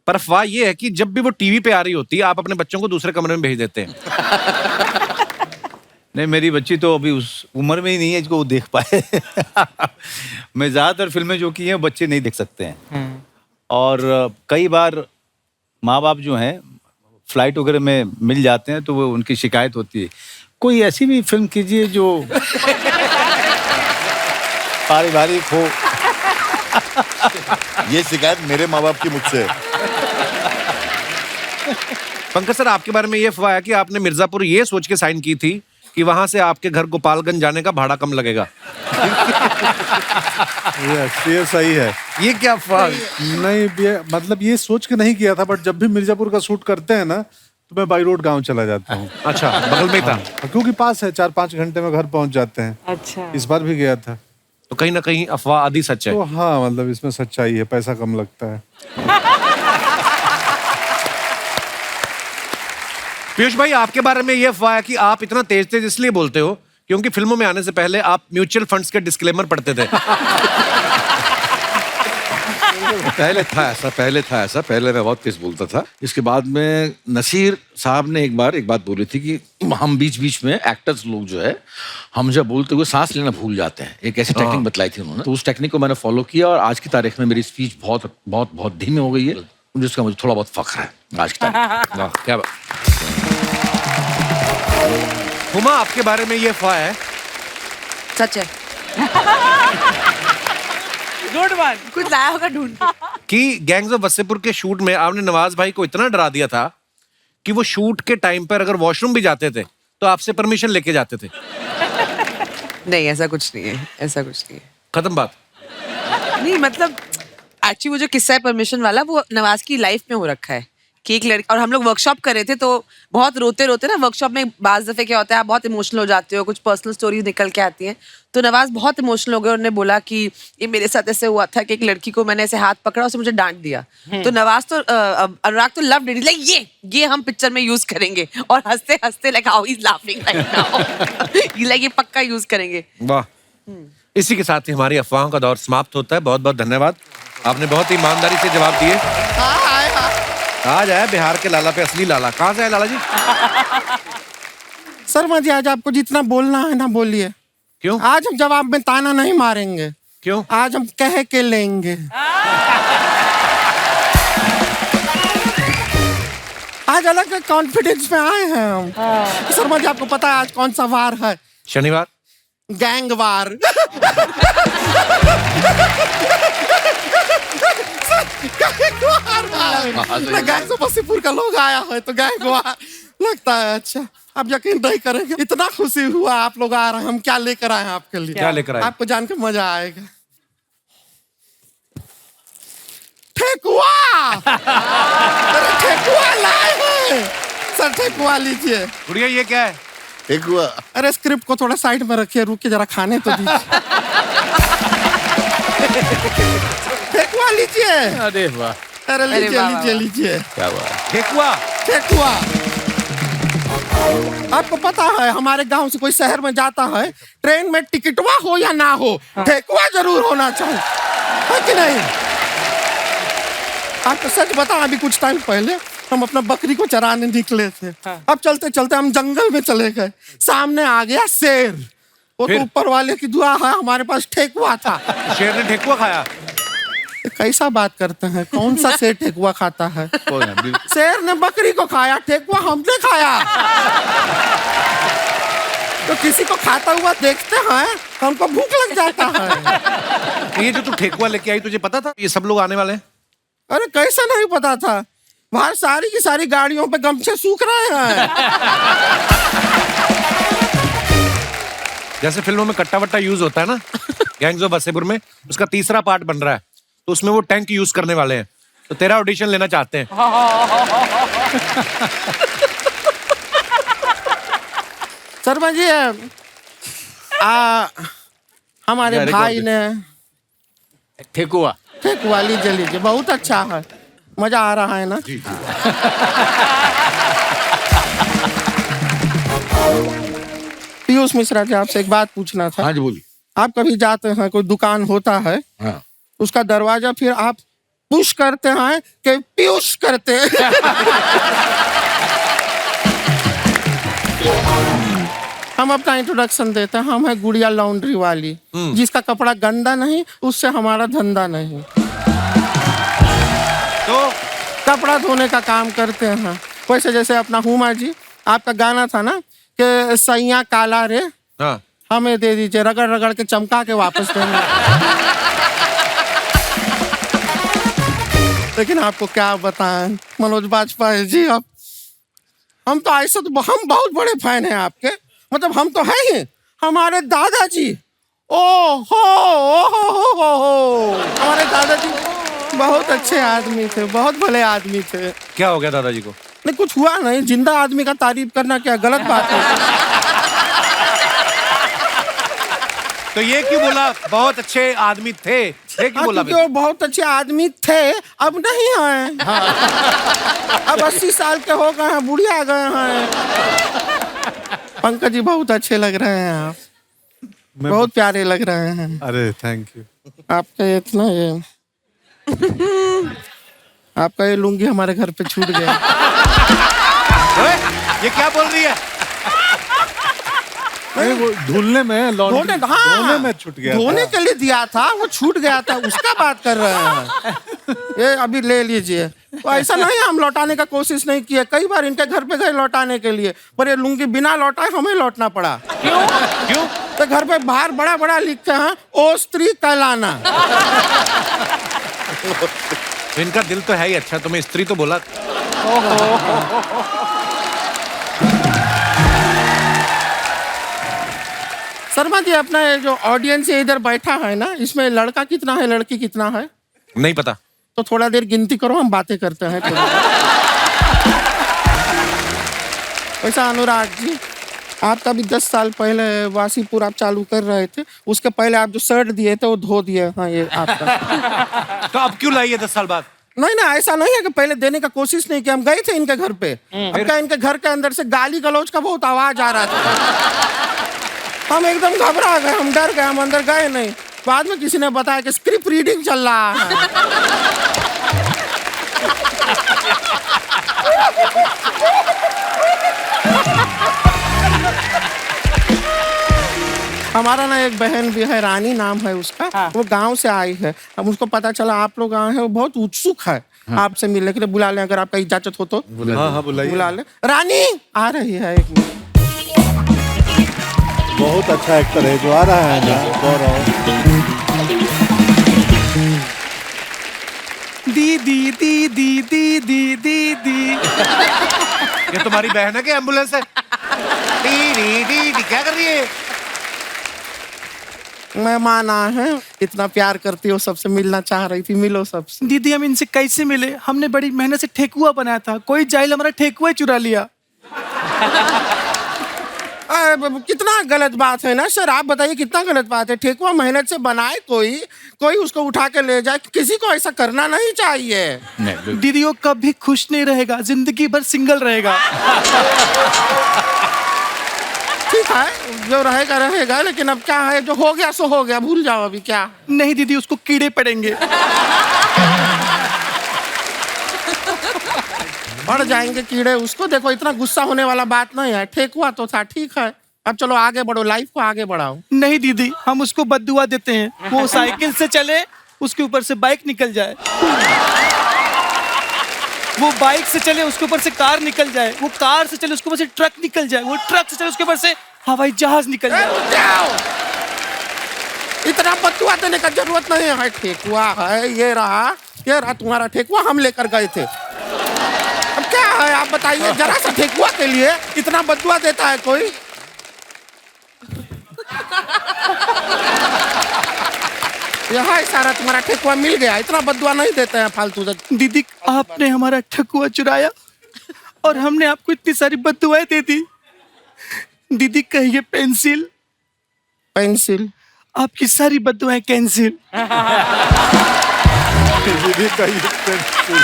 पर अफवाह ये है कि जब भी वो टीवी पे आ रही होती है आप अपने बच्चों को दूसरे कमरे में भेज देते हैं। नहीं मेरी बच्ची तो अभी उस उम्र में ही नहीं है जिसको वो देख पाए। मैं ज्यादातर फिल्में जो की हैं बच्चे नहीं देख सकते हैं। और कई बार माँ बाप जो हैं फ्लाइट वगैरह में मिल जाते हैं तो वो उनकी शिकायत होती है, कोई ऐसी भी फिल्म कीजिए जो पारिवारिक हो। ये शिकायत मेरे माँ बाप की मुझसे है। पंकज सर आपके बारे में ये अफवाह है कि आपने मिर्जापुर ये सोच के साइन की थी कि वहां से आपके घर गोपालगंज जाने का भाड़ा कम लगेगा। ये सही है। ये क्या अफवाह? नहीं मतलब ये सोच के नहीं किया था, बट जब भी मिर्जापुर का शूट करते हैं ना तो मैं बाई रोड गाँव चला जाता हूँ। अच्छा बगल में ही था? क्योंकि पास है, 4-5 घंटे में घर पहुंच जाते हैं। अच्छा इस बार भी गया था। तो कहीं ना कहीं अफवाह आधी सच है। तो हाँ मतलब इसमें सच्चाई है, पैसा कम लगता है। पीयूष भाई आपके बारे में ये अफवाह है कि आप इतना तेज तेज इसलिए बोलते हो क्योंकि फिल्मों में आने से पहले आप म्यूचुअल फंड्स के डिस्क्लेमर पढ़ते थे। पहले था ऐसा पहले मैं बहुत तेज बोलता था। इसके बाद में नसीर साहब ने एक बात बोली थी कि हम बीच बीच में एक्टर्स लोग जो है हम जब बोलते हुए सांस लेना भूल जाते हैं। एक ऐसी टेक्निक बतलाई थी उन्होंने, तो उस टेक्निक को मैंने फॉलो किया और आज की तारीख में मेरी स्पीच बहुत बहुत बहुत धीमी हो गई है, जिसका मुझे थोड़ा बहुत फख्र है आज की तारीख में। क्या बात। हुमा आपके बारे में ये अफवाह है? सच है। Good one. कुछ लाया होगा ढूंढ के। कि गैंग्स ऑफ वसेपुर के शूट में आपने नवाज भाई को इतना डरा दिया था कि वो शूट के टाइम पर अगर वॉशरूम भी जाते थे तो आपसे परमिशन लेके जाते थे। नहीं ऐसा कुछ नहीं है, ऐसा कुछ नहीं है। खत्म बात। नहीं मतलब एक्चुअली वो जो किस्सा है परमिशन वाला वो नवाज की लाइफ में हो रखा है कि एक लड़की, और हम लोग वर्कशॉप कर रहे थे तो बहुत रोते रोते ना, वर्कशॉप में बाज दफे क्या होता है आप बहुत इमोशनल हो जाते हो, कुछ पर्सनल स्टोरीज निकल के आती हैं, तो नवाज बहुत इमोशनल हो गए। उन्होंने बोला कि ये मेरे साथ ऐसे हुआ था कि एक लड़की को मैंने ऐसे हाथ पकड़ा, उसने मुझे डांट दिया। तो नवाज तो अनुराग तो लव डिड लाइक ये हम पिक्चर में यूज करेंगे, और हंसते हंसते like how he is laughing right now, ये लाइक ये पक्का यूज करेंगे। वाह, इसी के साथ ही हमारी अफवाहों का दौर समाप्त होता है। बहुत बहुत धन्यवाद, आपने बहुत ही ईमानदारी से जवाब दिए। आज आया बिहार के लाला पे असली लाला। कहाँ से है लाला जी? शर्मा जी आज आपको जितना बोलना है ना बोलिए। क्यों? आज हम जवाब में ताना नहीं मारेंगे। क्यों? आज हम कह के लेंगे। आज अलग कॉन्फिडेंस में आए हैं हम। शर्मा जी आपको पता है आज कौन सा वार है? शनिवार। गैंग वार। गैंग से बसीपुर का लोग आया है तो गैंग वार लगता है। अच्छा, आप यकीन नहीं करेंगे, इतना खुशी हुआ आप लोग आ रहे हैं। हम क्या लेकर आए हैं आपके लिए? क्या लेकर आए? आपको जान के मजा आएगा। ठेकुआ। अरे ठेकुआ लाए हैं सर, ठेकुआ लीजिए। गुड़िया ये क्या है? ठेकुआ। अरे स्क्रिप्ट को थोड़ा साइड में रखिए, रुकिए जरा खाने तो दीजिए। ठेकुआ लीजिए। अरे वाह, अरे लीजिए वाह, लीजिए लीजिए। क्या बात। ठेकुआ। ठेकुआ। आपको पता है हमारे गांव से कोई शहर में जाता है, ट्रेन में टिकटवा हो या ना हो, ठेकुआ जरूर होना चाहिए, है कि नहीं? आपको सच बता, अभी कुछ टाइम पहले हम अपना बकरी को चराने निकले थे। अब चलते चलते हम जंगल में चले गए, सामने आ गया शेर। वो तो ऊपर वाले की दुआ है, हमारे पास ठेकुआ था। शेर ने ठेकुआ खाया? कैसा बात करते हैं, कौन सा शेर ठेकुआ खाता है? शेर ने बकरी को खाया, ठेकुआ हमने खाया। तो किसी को खाता हुआ देखते हैं हमको भूख लग जाता है। ये जो तू ठेकुआ लेके आई, तुझे पता था ये सब लोग आने वाले हैं? अरे कैसा नहीं पता था, बाहर सारी की सारी गाड़ियों पे गमछे सूख रहे हैं। जैसे फिल्मों में कट्टा वट्टा यूज होता है ना, गैंग्स ऑफ वासेपुर में उसका तीसरा पार्ट बन रहा है, तो उसमें वो टैंक यूज करने वाले हैं, तो तेरा ऑडिशन लेना चाहते हैं। शर्मा जी हमारे भाई ने ठेकुआ। ठेकुआ लीजिए लीजिए, बहुत अच्छा है, मजा आ रहा है ना? पीयूष मिश्रा जी आपसे एक बात पूछना था। हाँ जी बोलिए। आप कभी जाते हैं, कोई दुकान होता है, हाँ। उसका दरवाजा फिर आप पुश करते हैं कि पीयूष करते हैं? हम अपना इंट्रोडक्शन देते हैं, हम है गुड़िया लॉन्ड्री वाली, जिसका कपड़ा गंदा नहीं, उससे हमारा धंधा नहीं। तो कपड़ा धोने का काम करते हैं। वैसे जैसे अपना हुमा जी, आपका गाना था ना कि सैया काला रे, हाँ, हमें दे दीजिए, रगड़ रगड़ के चमका के वापस देंगे। लेकिन आपको क्या बताएं मनोज बाजपेयी जी, आप हम तो ऐसे तो हम बहुत बड़े फैन हैं आपके, मतलब हम तो है ही। हमारे दादाजी, ओ हो, हमारे दादाजी बहुत अच्छे आदमी थे, बहुत भले आदमी थे। क्या हो गया दादाजी को? नहीं कुछ हुआ नहीं, जिंदा आदमी का तारीफ करना क्या गलत बात है? तो ये क्यों बोला बहुत अच्छे आदमी थे? ये क्यों बोला? क्योंकि वो बहुत अच्छे आदमी थे, अब नहीं हैं। अब 80 साल के हो गए हैं, बुढ़िया गए हैं। पंकज जी बहुत अच्छे लग रहे हैं आप, बहुत प्यारे लग रहे हैं। अरे थैंक यू। आपका इतना आपका ये लुंगी हमारे घर पे छूट गया। ये क्या बोल रही है? नहीं वो धुलने में धोने धोने में छूट गया, धोने के लिए दिया था, वो छूट गया था, उसका बात कर रहे हैं। ये अभी ले लीजिए। तो ऐसा नहीं हम लौटाने का कोशिश नहीं किया, कई बार इनके घर पे गए लौटाने के लिए, पर ये लुंगी बिना लौटाए हमें लौटना पड़ा। क्यों? तो घर पे बाहर बड़ा बड़ा लिखते हैं ओ स्त्री कहलाना। इनका दिल तो है ही अच्छा, तुम्हें स्त्री तो बोला। शर्मा जी अपना ये जो ऑडियंस इधर बैठा है ना, इसमें लड़का कितना है लड़की कितना है? नहीं पता। तो थोड़ा देर गिनती करो, हम बातें करते हैं थोड़ी। वैसा अनुराग जी, आपका भी 10 साल पहले वासीपुर आप चालू कर रहे थे, उसके पहले आप जो शर्ट दिए थे वो धो दिए। हाँ, ये आपका। तो अब क्यों लाई है 10 साल बाद? नहीं ना, ऐसा नहीं है कि पहले देने का कोशिश नहीं किया। हम गए थे इनके घर पे, अब क्या इनके घर के अंदर से गाली गलौज का बहुत आवाज आ रहा था। हम एकदम घबरा गए, हम डर गए, हम अंदर गए नहीं। बाद में किसी ने बताया कि स्क्रिप्ट रीडिंग चल रहा है। हमारा ना एक बहन भी है, रानी नाम है उसका। वो गांव से आई है। अब उसको पता चला आप लोग आए हैं, वो बहुत उत्सुक है आपसे मिलने के लिए। बुला लें अगर आपका इजाजत हो तो। हाँ बुलाइए। बुला ले। रानी आ रही है, एक मिनट। बहुत अच्छा एक्टर है जो आ रहा है ना, गौरव। दीदी दीदी दीदी दीदी। ये तुम्हारी बहन है कि एम्बुलेंस है? दी दी क्या कर रही है? मेहमान आए हैं, इतना प्यार करती हो, सबसे मिलना चाह रही थी, मिलो सबसे। दीदी हम इनसे कैसे मिले? हमने बड़ी मेहनत से ठेकुआ बनाया था, कोई जाहिल हमारा ठेकुआ ही चुरा लिया। कितना गलत बात है ना सर, आप बताइए कितना गलत बात है। ठेकुआ मेहनत से बनाए कोई उसको उठा के ले जाए, किसी को ऐसा करना नहीं चाहिए। दीदी वो कभी खुश नहीं रहेगा, जिंदगी भर सिंगल रहेगा। ठीक है, जो रहेगा रहेगा, लेकिन अब क्या है, जो हो गया सो हो गया, भूल जाओ अभी। क्या नहीं दीदी, उसको कीड़े पड़ेंगे। पड़ जाएंगे कीड़े उसको। देखो इतना गुस्सा होने वाला बात नहीं है, ठेकुआ तो था, ठीक है। अब चलो आगे बढ़ो, लाइफ को आगे बढ़ाओ। नहीं दीदी, हम उसको बद्दुआ देते हैं, वो साइकिल से चले, उसके ऊपर से बाइक निकल जाए। वो बाइक से चले, उसके ऊपर से कार निकल जाए। वो कार से चले, उसके ऊपर से ट्रक निकल जाए। वो ट्रक से चले, उसके ऊपर से हवाई जहाज निकल जाए। इतना बद्दुआ देने का जरूरत नहीं है। ठेकुआ है, ये रहा तुम्हारा ठेकुआ, हम लेकर गए थे। अब क्या है आप बताइए, जरा सा ठेकुआ के लिए इतना बद्दुआ देता है कोई? यहाँ सारा तुम्हारा ठेकुआ मिल गया, इतना बद्दुआ नहीं देते हैं फालतू से। दीदी आपने हमारा ठेकुआ चुराया और हमने आपको इतनी सारी बद्दुआएं दे दी। दीदी कहिए पेंसिल। पेंसिल? आपकी सारी बद्दुआएं कैंसिल। दीदी कहिए पेंसिल।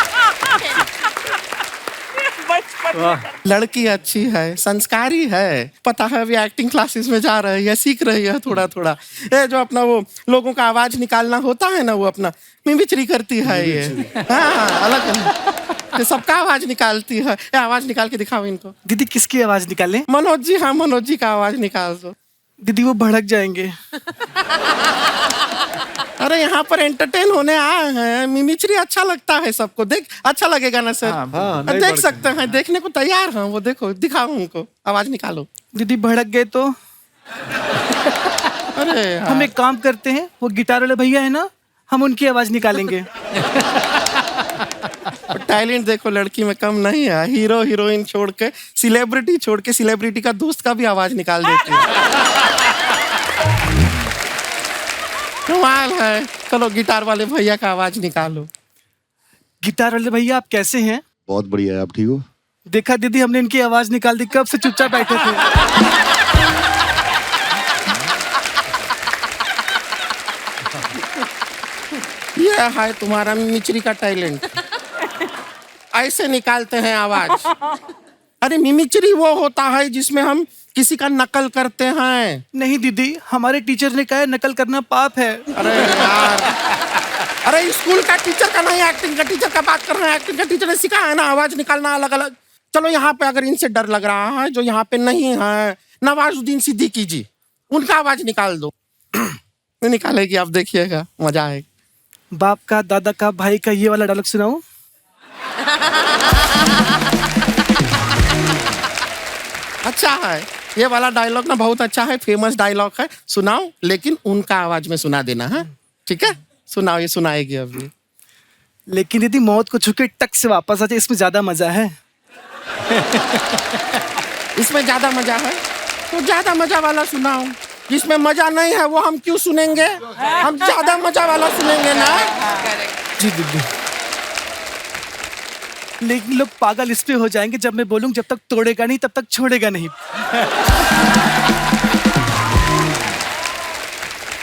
लड़की अच्छी है, संस्कारी है, पता है अभी एक्टिंग क्लासेस में जा रही है, सीख रही है थोड़ा थोड़ा। ये जो अपना वो लोगों का आवाज निकालना होता है ना, वो अपना मिमिक्री करती है ये। हाँ, अलग सबका आवाज निकालती है। ये आवाज निकाल के दिखाओ इनको। दीदी किसकी आवाज निकालें? मनोज जी, हाँ मनोज जी का आवाज निकाल दो। दीदी वो भड़क जाएंगे। अरे यहाँ पर एंटरटेन होने आए हैं, मिमिक्री अच्छा लगता है सबको। देख अच्छा लगेगा ना सर? देख सकते हैं, देखने को तैयार हैं वो। देखो, दिखाओ उनको, आवाज निकालो। दीदी भड़क गए तो? अरे हम एक काम करते हैं, वो गिटार वाले भैया है ना, हम उनकी आवाज निकालेंगे। टैलेंट देखो लड़की में कम नहीं है। हीरो हीरोइन छोड़ के, सेलिब्रिटी छोड़ के, सेलिब्रिटी का दोस्त का भी आवाज निकाल देती है। कमाल है। चलो गिटार वाले भैया का आवाज निकालो। गिटार वाले भैया आप कैसे हैं? बहुत बढ़िया है, आप ठीक हो? देखा दीदी, हमने इनकी आवाज निकाल दी, कब से चुपचाप बैठे थे। ये है तुम्हारा मिमिक्री का टैलेंट। ऐसे निकालते हैं आवाज। अरे मिमिक्री वो होता है जिसमें हम किसी का नकल करते हैं। नहीं दीदी, हमारे टीचर ने कहा है नकल करना पाप है। अरे यार, अरे स्कूल का टीचर का नहीं, एक्टिंग का टीचर का बात कर रहे हैं। एक्टिंग का टीचर ने सिखाया है ना आवाज निकालना अलग अलग। चलो यहाँ पे अगर इनसे डर लग रहा है, जो यहाँ पे नहीं है, नवाजुद्दीन सिद्दीकी जी, उनका आवाज निकाल दो। निकालेगी, आप देखिएगा, मजा आएगा। बाप का, दादा का, भाई का, ये वाला डायलॉग सुनाओ। अच्छा है, ये वाला डायलॉग ना बहुत अच्छा है, फेमस डायलॉग है, सुनाओ, लेकिन उनका आवाज में सुना देना है, ठीक है? सुनाओ, ये सुनाएगी अभी। लेकिन दीदी मौत को छूके टक से वापस आ जाए, इसमें ज्यादा मजा है। इसमें ज्यादा मजा है तो ज्यादा मजा वाला सुनाओ। जिसमें मजा नहीं है वो हम क्यों सुनेंगे? हम ज्यादा मजा वाला सुनेंगे ना। जी दीदी। लेकिन लोग पागल इस पे हो जाएंगे जब मैं बोलूं जब तक तोड़ेगा नहीं तब तक छोड़ेगा नहीं।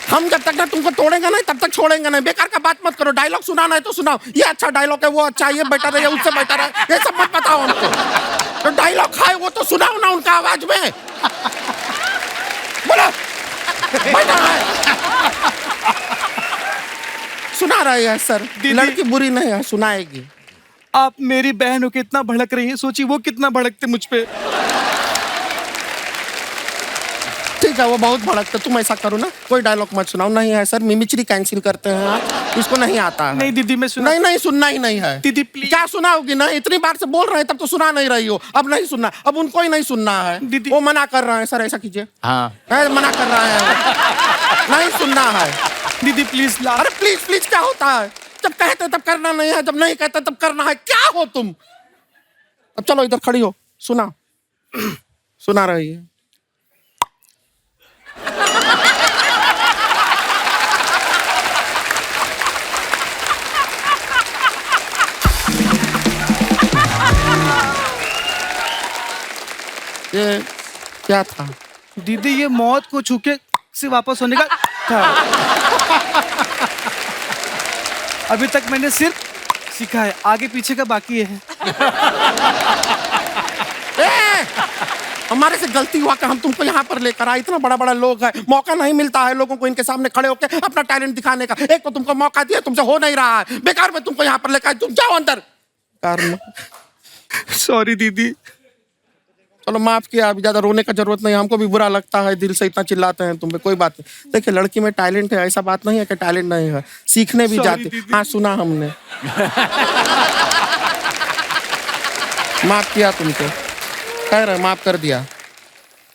हम जब तक ना तुमको तोड़ेंगे नहीं तब तक छोड़ेंगे नहीं। बेकार का बात मत करो। डायलॉग सुनाना है तो सुनाओ। ये अच्छा डायलॉग है, वो अच्छा, ये बेटर है, ये उससे बेटर है, ये सब मत बताओ हमको। तो डायलॉग खाए वो तो सुनाओ ना उनका आवाज में। बोलो बेटा है। सुना रही है सर। लड़की बुरी नहीं है, सुनाएगी। आप मेरी बहन हो के इतना भड़क रही हैं, सोचिए वो कितना भड़कते मुझ पे। ठीक है, वो बहुत भड़कते। तुम ऐसा करो ना, कोई डायलॉग मत सुनाओ। नहीं है सर, मिमिक्री कैंसिल करते हैं आप, इसको नहीं आता है। नहीं दीदी मैं सुना। नहीं नहीं, सुनना ही नहीं है। दीदी प्लीज। क्या सुनाओगी? ना इतनी बार से बोल रहे हैं तब तो सुना नहीं रही हो। अब नहीं सुनना, अब उनको ही नहीं सुनना है। दीदी। वो मना कर रहे हैं सर, ऐसा कीजिए। हाँ मना कर रहे हैं, नहीं सुनना है। दीदी प्लीज ला। अरे प्लीज प्लीज क्या होता है? जब कहते तब करना नहीं है, जब नहीं कहते तब करना है। क्या हो तुम? अब चलो इधर खड़ी हो, सुना। सुना रही है। ये क्या था? दीदी ये मौत को छूके से वापस होने का था। अभी तक मैंने सिर्फ सीखा है, आगे पीछे का बाकी है। हमारे से गलती हुआ कि हम तुमको यहाँ पर लेकर आए। इतना बड़ा बड़ा लोग है, मौका नहीं मिलता है लोगों को इनके सामने खड़े होकर अपना टैलेंट दिखाने का। एक तो तुमको मौका दिया, तुमसे हो नहीं रहा है। बेकार में तुमको यहाँ पर लेकर आए। तुम जाओ अंदर। सॉरी दीदी। चलो माफ किया, अभी ज्यादा रोने का जरूरत नहीं। हमको भी बुरा लगता है, दिल से इतना चिल्लाते हैं तुम पे। कोई बात नहीं। देखिए लड़की में टैलेंट है, ऐसा बात नहीं है कि टैलेंट नहीं है। सीखने भी जाते। हाँ सुना हमने। माफ किया तुमको, कह रहे माफ कर दिया।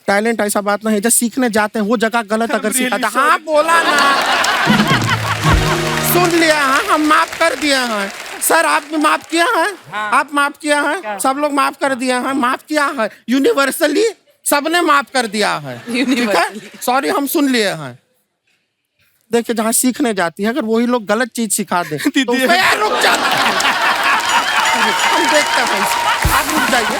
टैलेंट ऐसा बात नहीं है, जब सीखने जाते हैं वो जगह गलत अगर सिखाते। हाँ बोला ना, सुन लिया। हाँ हम माफ कर दिए हैं सर। आप भी माफ किया है। हाँ। आप माफ किया है, सब लोग माफ कर दिया है। माफ किया है यूनिवर्सली, सबने माफ कर दिया है। ठीक है, सॉरी हम सुन लिए हैं। देखिए जहाँ सीखने जाती है अगर वही लोग गलत चीज सिखा दे तो फिर रुक जाता है। हम देखते हैं, आप रुक जाइए।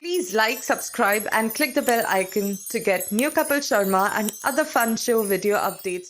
Please like, subscribe and click the bell icon to get new Kapil Sharma and other fun show video updates.